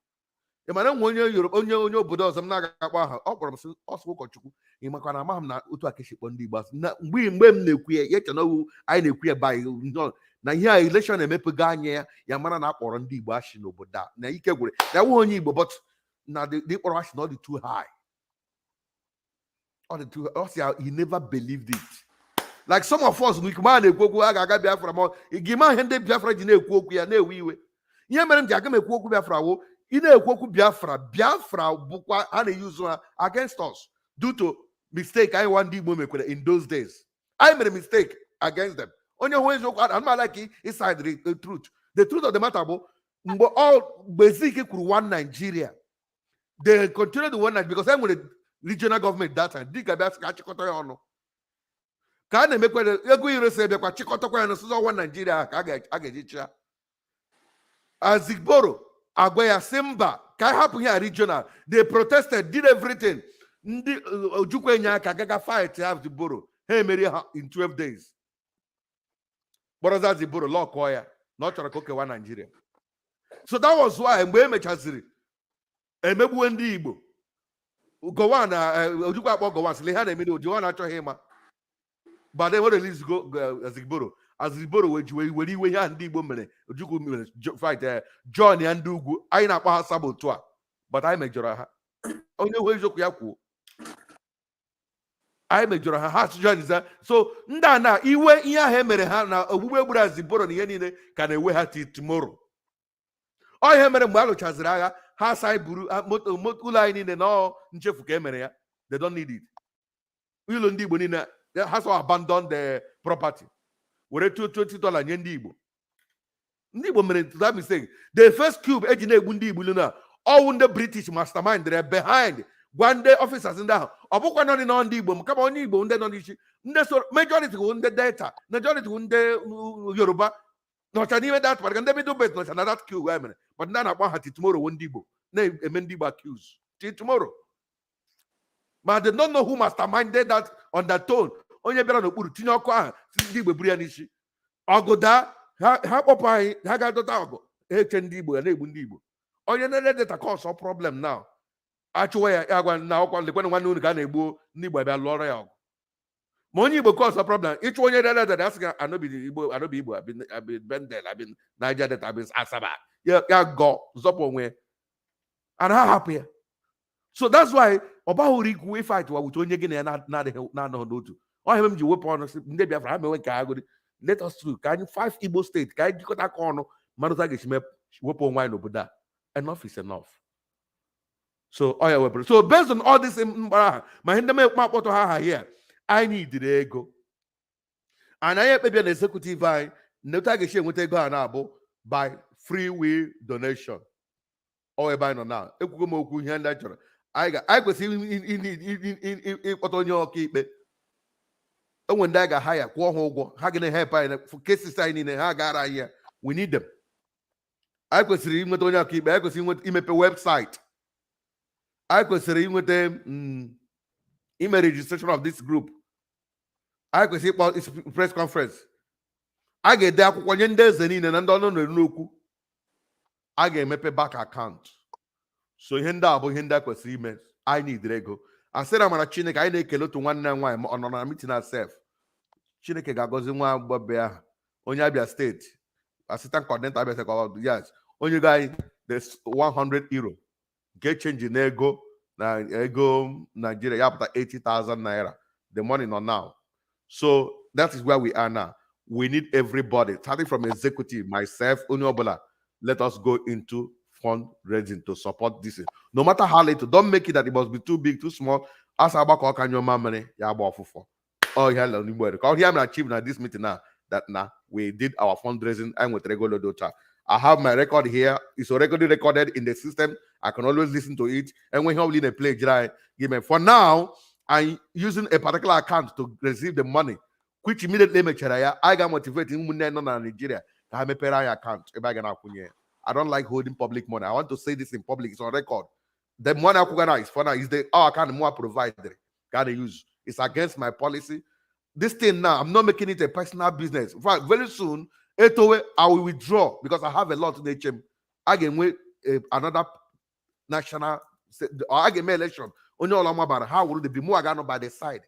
The man when you're on your Buddhas, I'm not also Kochuku. In Makanamam, not Utakishi Bondi bus. We men queer yet to know I know queer by no. Now here election a mepaganya, Yamana or on the bash no but that. Now you can go. That won't you, but now the rush not too high. He never believed it. like some of us we man ekwu aga Biafra mo igima ihe ndị Biafra ji na-ekwu okwu ya na-ewe iwe ihe mere m ji aga m ekwu okwu Biafra wo ị na-ekwu okwu Biafra bụkwa a na-use ha against us due to mistake anyị nwa ndị Igbo mekwere in those days. I made a mistake against them. Onye hụ eziokwu I'm not like inside the truth. The truth of the matter bụ mgbe all basically kwuru one Nigeria, they continue to one Nigeria because I'm with the regional government that time. Dịka bịa ka chịkọta ya ọnụ ka a na-emekwa ego ire si ebịakwa chịkọtakwa ya n'ụsụzọ one Nigeria ka a ga-eji chịa. Azigboro agwa ya si mba ka anyị hapụ ya regional. They protested, did everything. Ndị Ojukwu enye aka gaga fight Azigboro. Hey, marry her in 12 days. Brothers Ziboro law koya, not one Nigeria. So that was why mgbe emechaziri emegbu ndị Igbo. Go on, Ojukwu akpọ go on, sile ha na-emede oji ọ na-achọghị ịma. But then when release go Ziboro, Ziboro were iwe ya ndị Igbo mere, Ojukwu mere fight John ya ndị ugwu, anyị na-akpọ ha sabotu a, but anyị mejọrọ ha. Onye hụ eziokwu ya kwuo. I mejọrọ ha join so ndị a na iwe ihe ahụ emere ha na ogbugbe egburu Aziboro na ihe niile ka na-ewe ha till tomorrow. Ọ ihe mere mgbe a lụchaziri agha ha sai buru ụlọ anyị niile na nchefu ka emere ya. They don't need it. Ụlọ ndị Igbo niile ha so abandon the property. Were $20 nye ndị Igbo. Ndị Igbo mere that mistake. The first cube eji na-egbu ndị Igbo na all ndị British mastermind they're behind. One day officers in there. Ọbụkwa nọ ndị ndị Igbo kama onye Igbo ndị nọ n'isi ndị so majority wụ ndị Delta, majority wụ ndị Yoruba nọcha n'ime that part ndị middle belt nọcha na that queue wee mere but ndị na-akpọ ha tomorrow wụ ndị Igbo na-eme ndị Igbo accused till tomorrow. But they don't know who masterminded that undertone. Onye bịara n'okpuru tinye ọkụ ahụ ndị Igbo buru ya n'isi ọgụda ha kpọpụ anyị ha ga-adọta ọgụ eche ndị Igbo ya na-egbu ndị Igbo. Onye na-ele data cause problem now. Achụwa ya agwa na ọkwa lekwana nwanne unu ka a na-egbu ndị Igbo bịa lụọrọ ya ọgụ. Ma onye Igbo cause problem ịchụ onye dede asị ka anobi Igbo abin Bendel abin Niger Delta abin Asaba ya gọ zọpụ onwe and ha hapụ ya. So that's why ọbahụrụ ikwu fight wa wute onye gị na ya na-anọghị n'otu. Ọhịa m ji wepụ ọnụ sị ndị Biafra ha mewe nke agụrị let us through ka anyị 5 Igbo steeti ka anyị jikọta aka ọnụ mmadụ ta ga-esi wepụ onwe anyị n'obodo a. Enough is enough. So so based on all this my here, I need the ego. And I maybe an executive I no target with ego and by free will donation. Or by now. I could see in on your keep it. And when that got higher, how can I help for cases I need a got here? We need them. I could see him with on your keep, I could see what him a website. I could say with them email registration of this group. I could see about its press conference. I get there when there's an in and don't I get a back account. So Hinda was emails. I need Rego. I said I'm a Chineke. I need to 191 on a meeting herself. Chineke goes in one Bobia on Yabia State. Assistant coordinator, yes. On you guys, there's €100. Get change in ego Nigeria after 80,000 naira. The money not now. So that is where we are now. We need everybody, starting from executive, myself, Uniobola. Let us go into fundraising to support this. No matter how little, don't make it that it must be too big, too small. Ask about how can your money? Oh, hello, anybody. Call here and achieve at this meeting now that now we did our fundraising and with regular data. I have my record here. It's already recorded in the system. I can always listen to it. And when you're in a play, give me. For now, I'm using a particular account to receive the money, which immediately makes I got motivated in Nigeria to have a pay account. I don't like holding public money. I want to say this in public. It's on record. The money I is for now is the account more provider. Gotta use. It's against my policy. This thing now, I'm not making it a personal business. In fact, very soon, I will withdraw because I have a lot in HM. I can wait another national or I get election. Only all about how will it be more again by the side.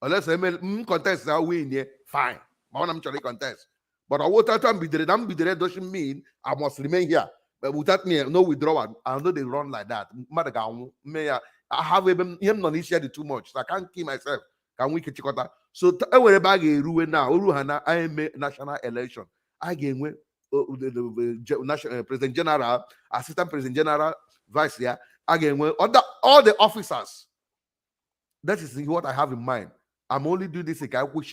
Unless I contest I win here, fine. I'm trying to contest. But I will be there doesn't mean I must remain here. But without me, no withdrawal. I know they run like that. I have him not initiated too much. So I can't keep myself. Can we So wherever I get ruin now, Uruhana, I am national election. I get the national president general, assistant president general, vice there. I get all the officers. That is what I have in mind. I'm only doing this. I will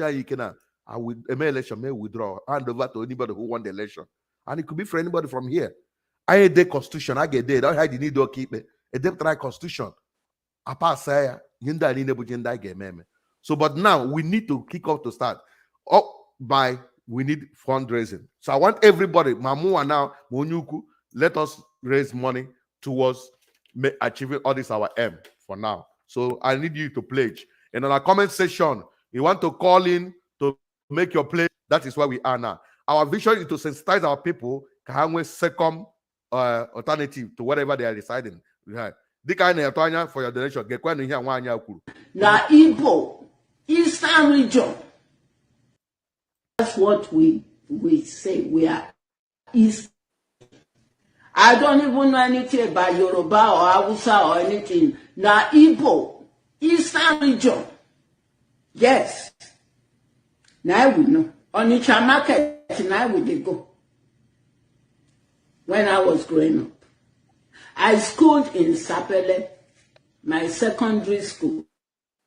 election, may withdraw, hand over to anybody who won the election, and it could be for anybody from here. I had the constitution. I get there. I had the need to keep it. A try constitution. I pass say so, but now we need to kick off to start. We need fundraising. So I want everybody, Mamua now, Monyuku, let us raise money towards achieving all this our aim for now. So I need you to pledge. And on our comment section, you want to call in to make your pledge. That is where we are now. Our vision is to sensitize our people, can second alternative to whatever they are deciding. The kind of for your donation. Now, Igbo, Eastern region. That's what we say. We are East. I don't even know anything about Yoruba or Hausa or anything. Now, Igbo, Eastern region. Yes. Now we know. On each market, now we go. When I was growing up, I schooled in Sapele, my secondary school.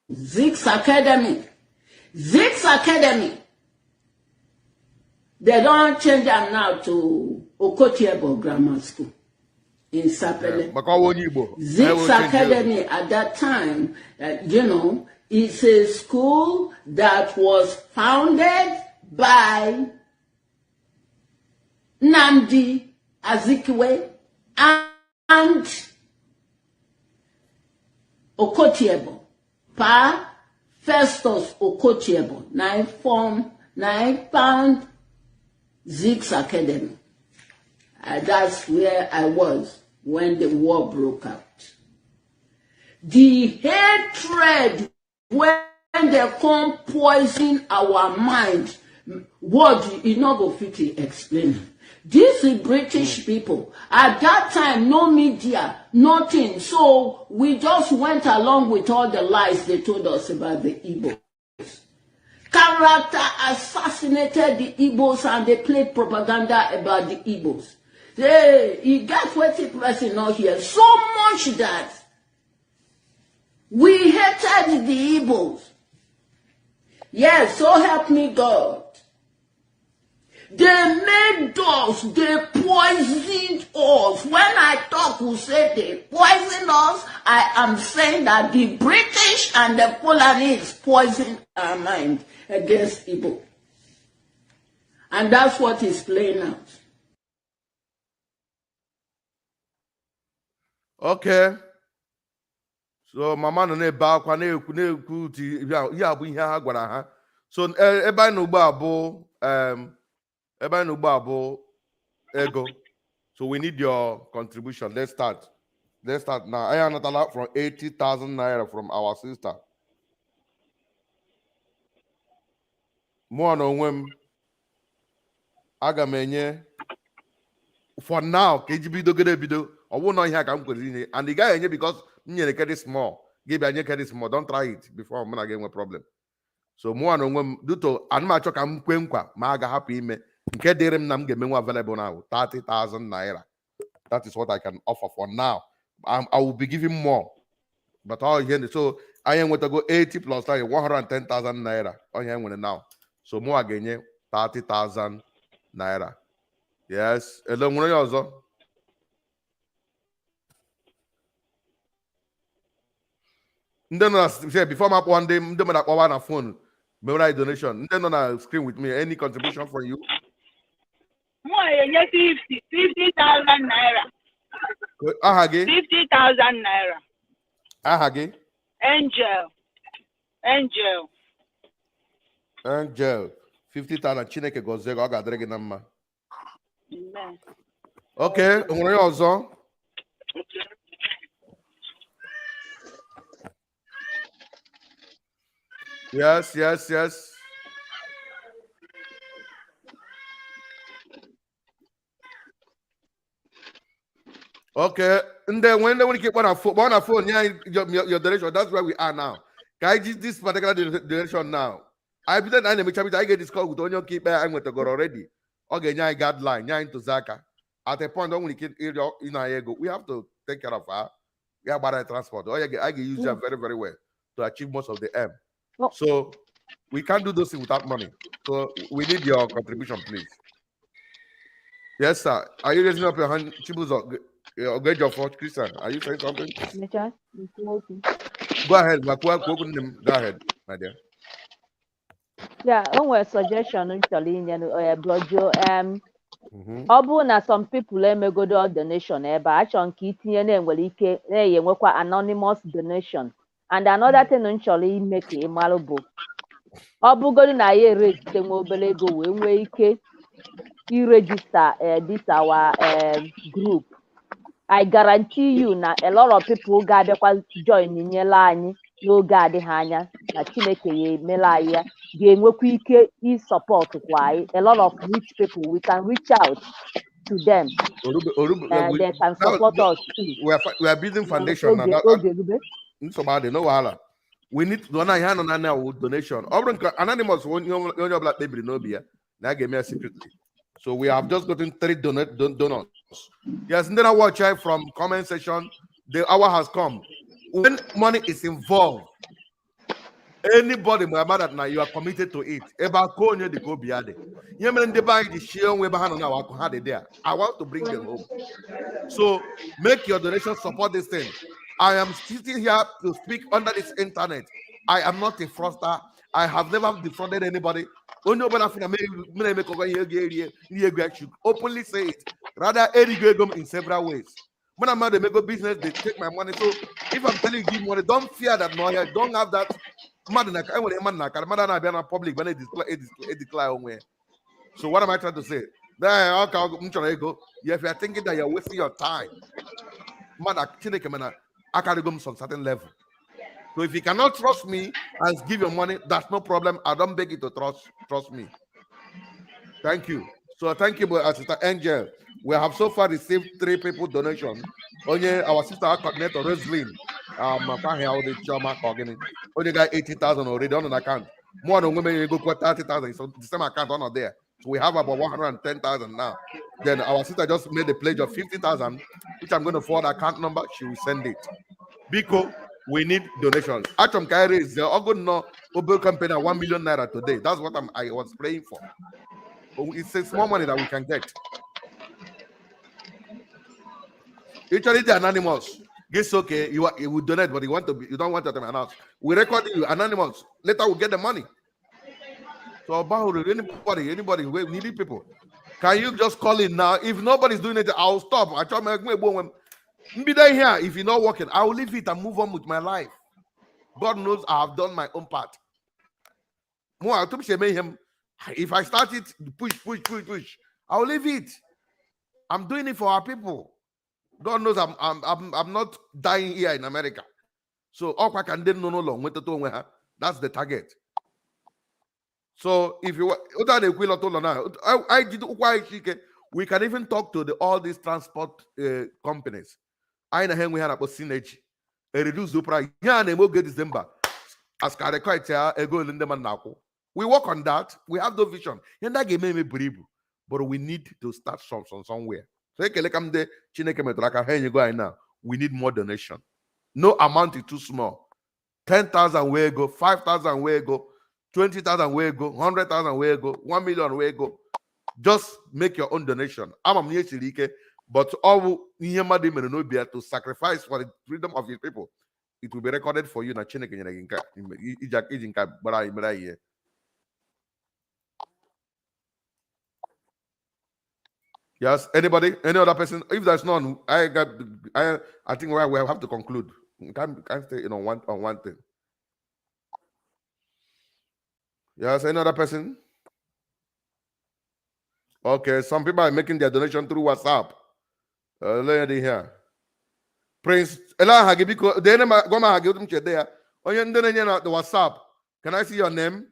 Zix Academy. Zix Academy. They don't change them now to Okotiebo Grammar School in Sapele. Zix Academy at that time, it's a school that was founded by Nnamdi Azikiwe and Okotiebo. Pa Festus Okotiebo. Now I found Zix Academy. That's where I was when the war broke out. The hatred when they come poison our mind, what you not go fit to explain. These British people, at that time, no media, nothing. So we just went along with all the lies they told us about the Igbos. Character assassinated the Igbos and they played propaganda about the Igbos. He got what the person not here so much that we hated the Igbos. Yes, so help me God. They made us, they poisoned us. When I talk, we say they poisoned us, I am saying that the British and the Fulanese poisoned our mind against Igbo. And that's what is playing out. Okay. So mama no na ba kwa na ekwu ti ya bụ ihe ha gwara ha. So ebe anyị no gba abụ ego. So we need your contribution. Let's start now. I am not allowed from 80,000 naira from our sister. More on when aga m enye for now KGB do gede bido. I won't know here can and the guy because you small. Give a small. Don't try it before I'm gonna get a problem. So more on when do to anma choka mkwenkwa ma aga happy me. Nke dere m na m ga-emenwe available now 30,000 naira. That is what I can offer for now. I will be giving more, but all here so I am going to go 80 plus 110,000 naira. All here now. So more again 30,000 naira. Yes. Hello, also. Before my one day, on a phone, memorize donation. Then on a screen with me. Any contribution from you? 50,000 naira. 50,000 naira. Angel. 50,000. Chineke gozego. Aga adrege na mma. Okay. Onwere ọzọ. Yes. Okay, and then when they keep on a phone, yeah, your direction. That's where we are now. Can I use this particular direction now? I bidoro na na-emecha I get this call with onye ọka ikpe anyị nwetagoro already. Ọ ga-enye anyị guideline, nye anyị ntụziaka. At a point, don't in our ego. We have to take care of her. We have better transport. I can use them very, very well to achieve most of the aim. So we can't do those things without money. So we need your contribution, please. Yes, sir. Are you raising up your hand, Chibuzo? Get your fourth, Christian. Are you saying something? Go ahead, go ahead, my dear. Yeah, onwe suggestion nchọrọ inye brojo ọ bụrụ na some people emegodo donation ebe a chọrọ nke itinye na-enwere ike na-enwekwa anonymous donation and another thing nchọrọ ime ka ị mara bụ ọ bụgodo na ya erejite nwa obere ego wee nwee ike iregister this our group. I guarantee you na a lot of people ga-abịakwa join nyela anyị n'oge adịghị anya na Chineke ya emela anyị ya ga-enwekwa ike i-support kwa anyị. A lot of rich people, we can reach out to them. They can support us too. We are building foundation now. We need to do donation. Anonymous only black baby no be now give me secretly. So we have just gotten 3 donors. Yes, and then I watch from comment section. The hour has come. When money is involved, anybody, my mother, now you are committed to it. I want to bring them home. So make your donation, support this thing. I am sitting here to speak under this internet. I am not a fraudster. I have never defrauded anybody. Openly say it. Rather, in several ways. When I'm at the mega business, they take my money. So if I'm telling you give money, don't fear that no, don't have that. Public when it declare. So what am I trying to say? If you're thinking that you're wasting your time, I can go some certain level. So if you cannot trust me and give your money, that's no problem. I don't beg you to trust me. Thank you. So thank you, Sister Angel. We have so far received 3 people donation. Only our sister coordinator Roslyn, only got 80,000 already on an account. More than women go quite 30,000. So the same account on there. So we have about 110,000 now. Then our sister just made a pledge of 50,000, which I'm going to forward account number. She will send it. Because we need donations. Achom Kairi is the Ogun Obo company 1 million naira today. That's what I was praying for. It's a small money that we can get. Usually the anonymous. Guess okay, you will donate, but you don't want to announce. We record you anonymous. Later we'll get the money. So about anybody, we needy people. Can you just call in now? If nobody's doing it, I'll stop. I try my be there here. If you're not working, I will leave it and move on with my life. God knows I have done my own part. If I start it, push, I will leave it. I'm doing it for our people. God knows I'm not dying here in America. So that's the target. So if you we can even talk to all these transport companies. I know we had a synergy. Reduce the price. Yeah, they will get December. As we work on that. We have the vision. But we need to start from somewhere. So we need more donation. No amount is too small. 10,000 where go, 5,000 where go, 20,000 where go, 100,000 where go, 1 million where go. Just make your own donation. But all to sacrifice for the freedom of his people, it will be recorded for you. Yes, anybody? Any other person? If there's none, I think we have to conclude. We can't stay on one thing. Yes, any other person? Okay, some people are making their donation through WhatsApp. Lady here. Prince Ella Hagibiko, the name Goma Hagibum there. On the WhatsApp. Can I see your name?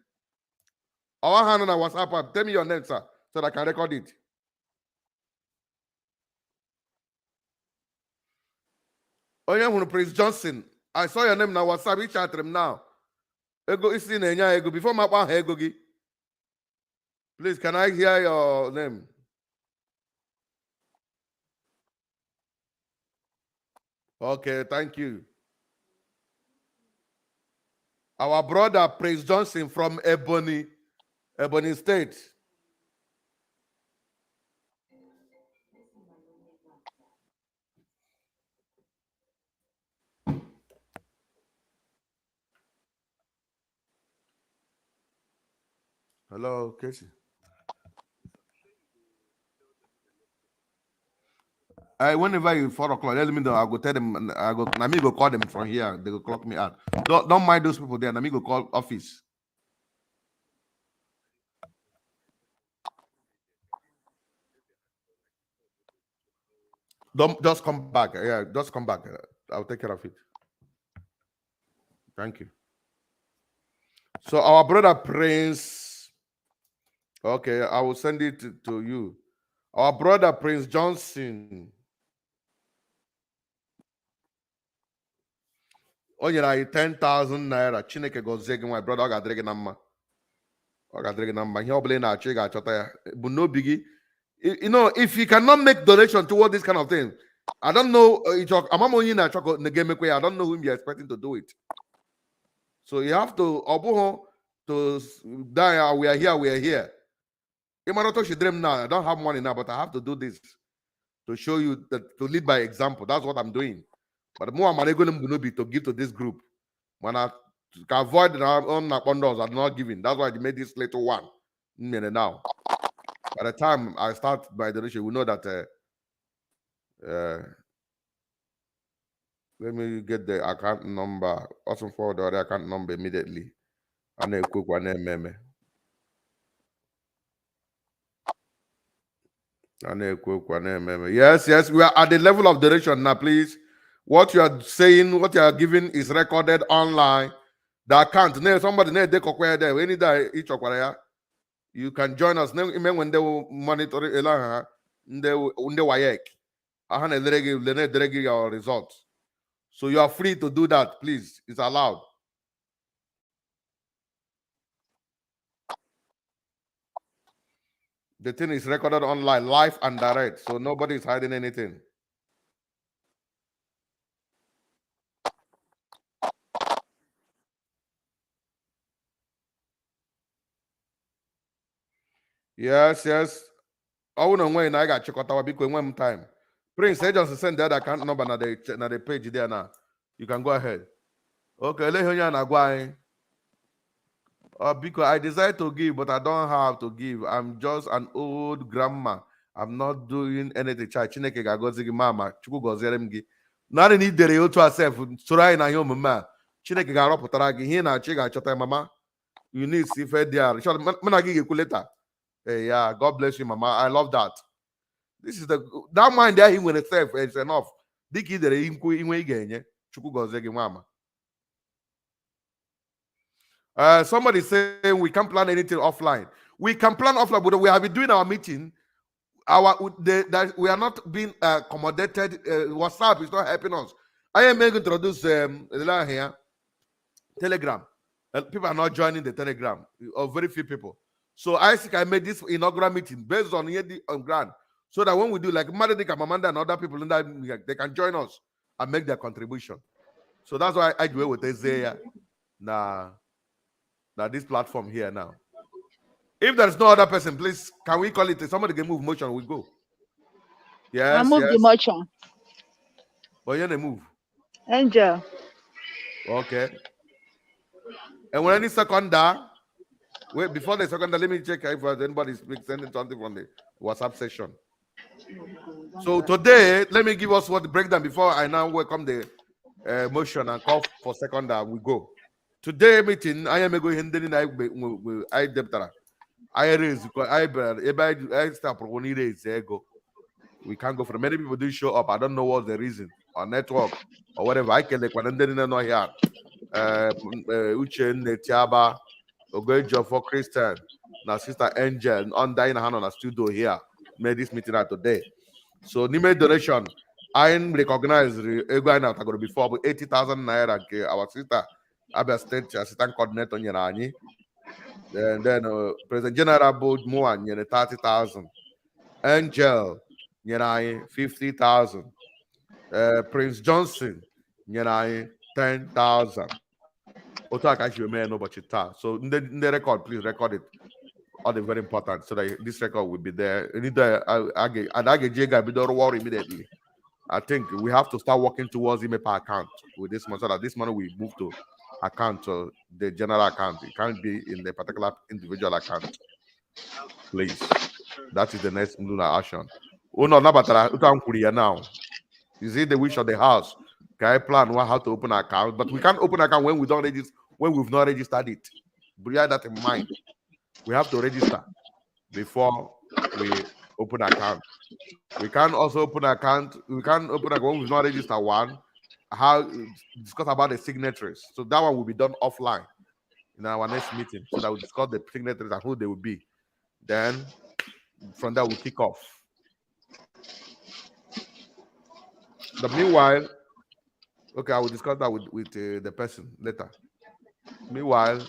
Our hand on our WhatsApp. Tell me your name, sir, so that I can record it. Prince Johnson. I saw your name now. WhatsApp. Reach out to him now. Ego is in ego before my ego. Please, can I hear your name? Okay, thank you. Our brother Prince Johnson from Ebony State. Hello, Casey. Whenever you 4 o'clock, let me know. I'll go tell them. I go. Nami go call them from here. They go clock me out. Don't mind those people there. Nami go call office. Don't just come back. Yeah, just come back. I'll take care of it. Thank you. So our brother Prince. Okay, I will send it to you. Our brother Prince Johnson. Oh, yeah, 10,000 naira. Chineke gozegi my brother. I got dragging number. I got dragging number. He obliged na chiga chota. But no biggie. You know, if you cannot make donation toward this kind of thing, I don't know. I don't know whom you're expecting to do it. So you have to die. We are here. We are here. Dream now. I don't have money now, but I have to do this to show you that to lead by example. That's what I'm doing. But more money going to be to give to this group. When I can avoid our own napondors, I'm not giving. That's why they made this little one. Now, by the time I start my donation, we know that. Let me get the account number. Also forward the account number immediately. And a quick one name. Yes, we are at the level of donation now, please. What you are saying, what you are giving is recorded online. The account, somebody there. Any day each of you can join us. When they will monitor it, they will your results. So you are free to do that, please. It's allowed. The thing is recorded online, live and direct, so nobody is hiding anything. Yes. I want to when I got check out our because one time. Prince, I just send that account number na the page there now. You can go ahead. Okay, let you na go. Because I desire to give, but I don't have to give. I'm just an old grandma. I'm not doing anything. Chineke ga-agọzi mama. Chukwu gọziere m gị. Naanị na idere ya otu asef soro anyị na ihe omume a. Chineke ga-arọpụtara gị ihe na-achị ga-achọta mama. You need to see FDR. Mụ gị ga-ekwu later. Hey, yeah, God bless you, mama. I love that. This is that mind there he when itself is enough. Dịka idere inwe ị ga-enye. Chukwu gọzie gị mama. Somebody saying we can't plan anything offline. We can plan offline, but we have been doing our meeting. We are not being accommodated. WhatsApp is not helping us. I am going to introduce here Telegram. People are not joining the Telegram, or very few people. So I think I made this inaugural meeting based on ground, so that when we do like Madedika, Mamanda, and other people in that, they can join us and make their contribution. So that's why I do it with Edozie now this platform here now. If there's no other person, please, can we call it? Somebody can move motion, we go. Yes, I move the motion. But you move. Angel. Okay. And when any seconder, wait, before the seconder, let me check if anybody is sending something from the WhatsApp session. So today, let me give us what the breakdown before I now welcome the motion and call for seconder. We go. Today meeting, I am going to I debtara. I raise because I start ego. We can't go for many people didn't show up. I don't know what's the reason or network or whatever. I can like when they didn't know here. Uchen Tiaba, Ogojo for Christian, now Sister Angel on dying hand on a studio here. Made this meeting out today. So Nime donation. I recognize before 80,000 naira. Our sister Abia State Assistant Coordinator nyere anyị. And then President General Bold Moa nyere 30,000. Angel nyere anyị 50,000. Prince Johnson nyere anyị 10,000. Otu aka ji eme n'ụbọchị taa. So ndị record, please record it. All the very important, so that this record will be there. Immediately. I think we have to start working towards IMEPA account with this money, so that this money will move to account, to the general account. It can't be in the particular individual account. Please. That is the next action. Oh no, now. Is it the wish of the house? Can I plan how to open an account? But we can't open an account when we don't register, when we've not registered it. Bear that in mind. We have to register before we open an account. We can also open an account. We can open an account when we've not registered one. How discuss about the signatories. So that one will be done offline in our next meeting. So that we discuss the signatories and who they will be. Then from there we'll kick off. But meanwhile, okay, I will discuss that with the person later. Meanwhile,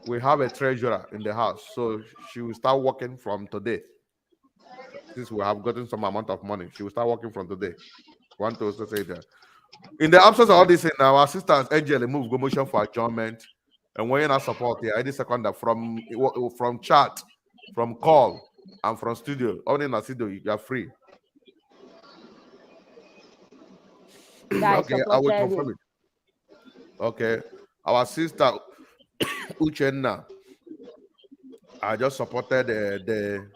we have a treasurer in the house, so she will start working from today. Since we have gotten some amount of money, she will start working from today. Want to also say that. In the absence of all this, our assistant Angel move go motion for adjournment, and when you're not support here, any second from chat, from call, and from studio, only in the studio you are free. Okay, I will confirm it. Okay, our sister Uchenna, I just supported the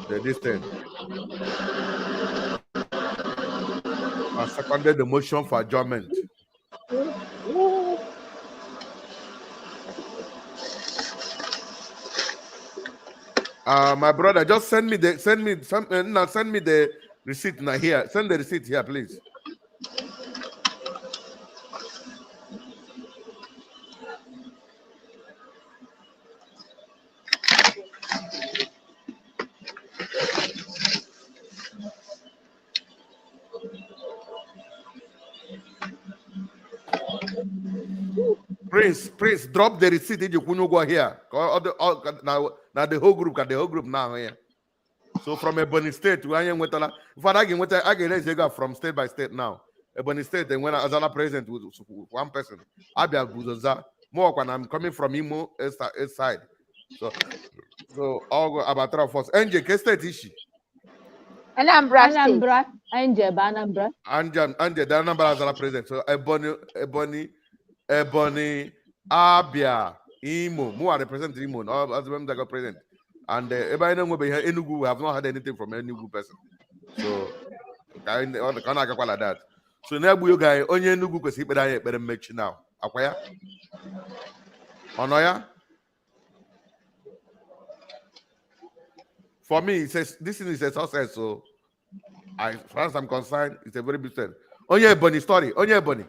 this thing. I seconded the motion for adjournment. My brother, just send me the receipt now here. Send the receipt here, please. Prince, drop the receipt in your go here. Now the whole group now here. So from Ebony State, I get from state by state now. Ebony State, and when Azala present with one person, Abia Buzoza, more when I'm coming from Imo east side. So all go about 3 of us. NJ, state is she? Anambra, Anambra. Anje, the Anambra Azala present. So Ebony, Abia, Imo, more represent Imo. All as them that got present. And everybody know we have not had anything from any Enugu person. So kind of like that. So now you guys only Enugu because he better make you now. Akwaya? Onoya? For me, it says this is a success. So as far as I'm concerned, it's a very big thing. Only a bunny story. Only a bunny.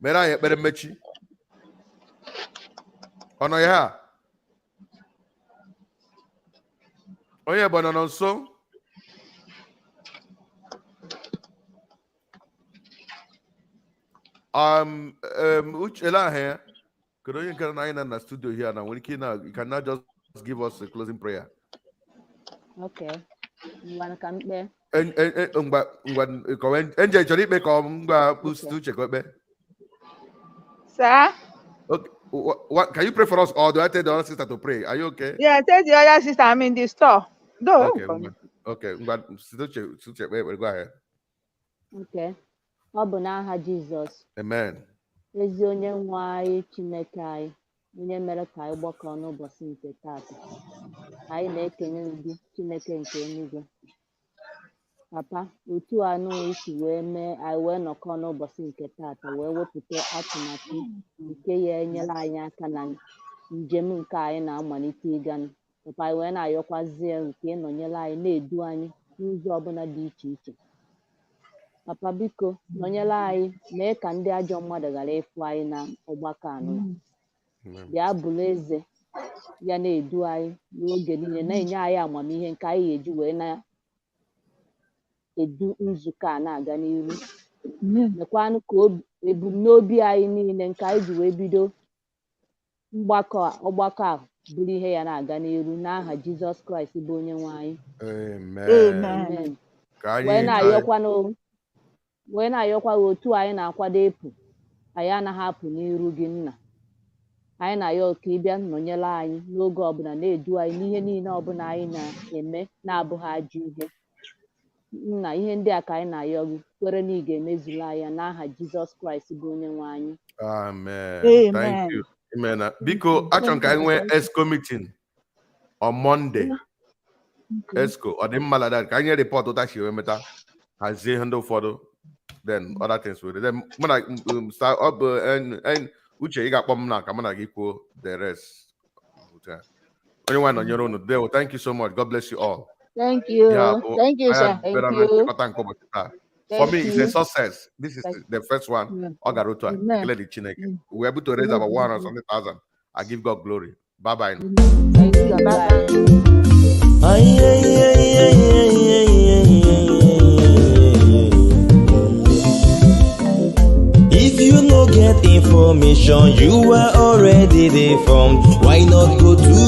Mera better make you. Onoya? Oh yeah, but also which Ella here could you get in the studio here now? When you cannot just give us a closing prayer. Okay. You wanna come there? And Sir? Okay. What can you pray for us, or do I tell the other sister to pray? Are you okay? Yeah, tell the other sister I'm in the store. No. Okay. Go ahead. Okay. Ọ bụ n'aha Jizọs. Amen. Ezi onye nwe anyị Chineke anyị, onye mere ka anyị gbakọọ n'ụbọchị nke taata. Anyị na-ekenye gị Chineke nke eluigwe. Papa, otu anụ isi wee mee anyị wee nọkọọ n'ụbọchị nke taata wee wepụta atụmatụ nke ya enyere anyị aka na njem nke anyị na-amalite ịga. Papa, anyị wee na-ayọkwazie nke ịnọnyere anyị na-edu anyị n'ụzọ ọbụla dị iche iche. Papa, biko nọnyere anyị mee ka ndị ajọ mmadụ ghara ịfụ anyị na ọgbakọ anụ. Bịa bụrụ eze ya na-edu anyị n'oge niile, na-enye anyị amamihe nke anyị ga-eji wee na-edu nzukọ a na-aga n'ihu. mekwanụ ka ebumnobi anyị niile nke anyị ji wee bido ọgbakọ a bụrụ ihe ya na-aga n'iru n'aha Jizọs Kraịst bụ onye nwe anyị. Amen. wee na-ayọkwa otu anyị na-akwado ịpụ, anyị anaghị apụ n'iru gị nna. Anyị na-ayọ ka ịbịa nọnyere anyị n'oge ọbụla, na-edu anyị n'ihe niile ọbụla anyị na-eme na-abụghị ajọ ihe. Nna, ihe ndị a ka anyị na-ayọ gị, kwere na ị ga-emezuru anyị n'aha Jizọs Kraịst bụ onye nwe anyị. Amen. Thank you. Amen. Biko achọrọ ka anyị nwee ESCO meeting on Monday. ESCO ọ dị mma lada ka anyị report ụta chi wee meta hazie ihe ndị ụfọdụ, then other things will then mụ na start up Uche ị ga-akpọ m na ka mụ na gị kwuo the rest. Onye nwe nọnyere unu there. Thank you so much. God bless you all. Thank you. Thank you, sir. Thank you. For me, it's a success. This is the first one. We are able to raise about 100,000. I give God glory. Bye bye. Thank you. Bye. If you no get information, you are already deformed. Why not go to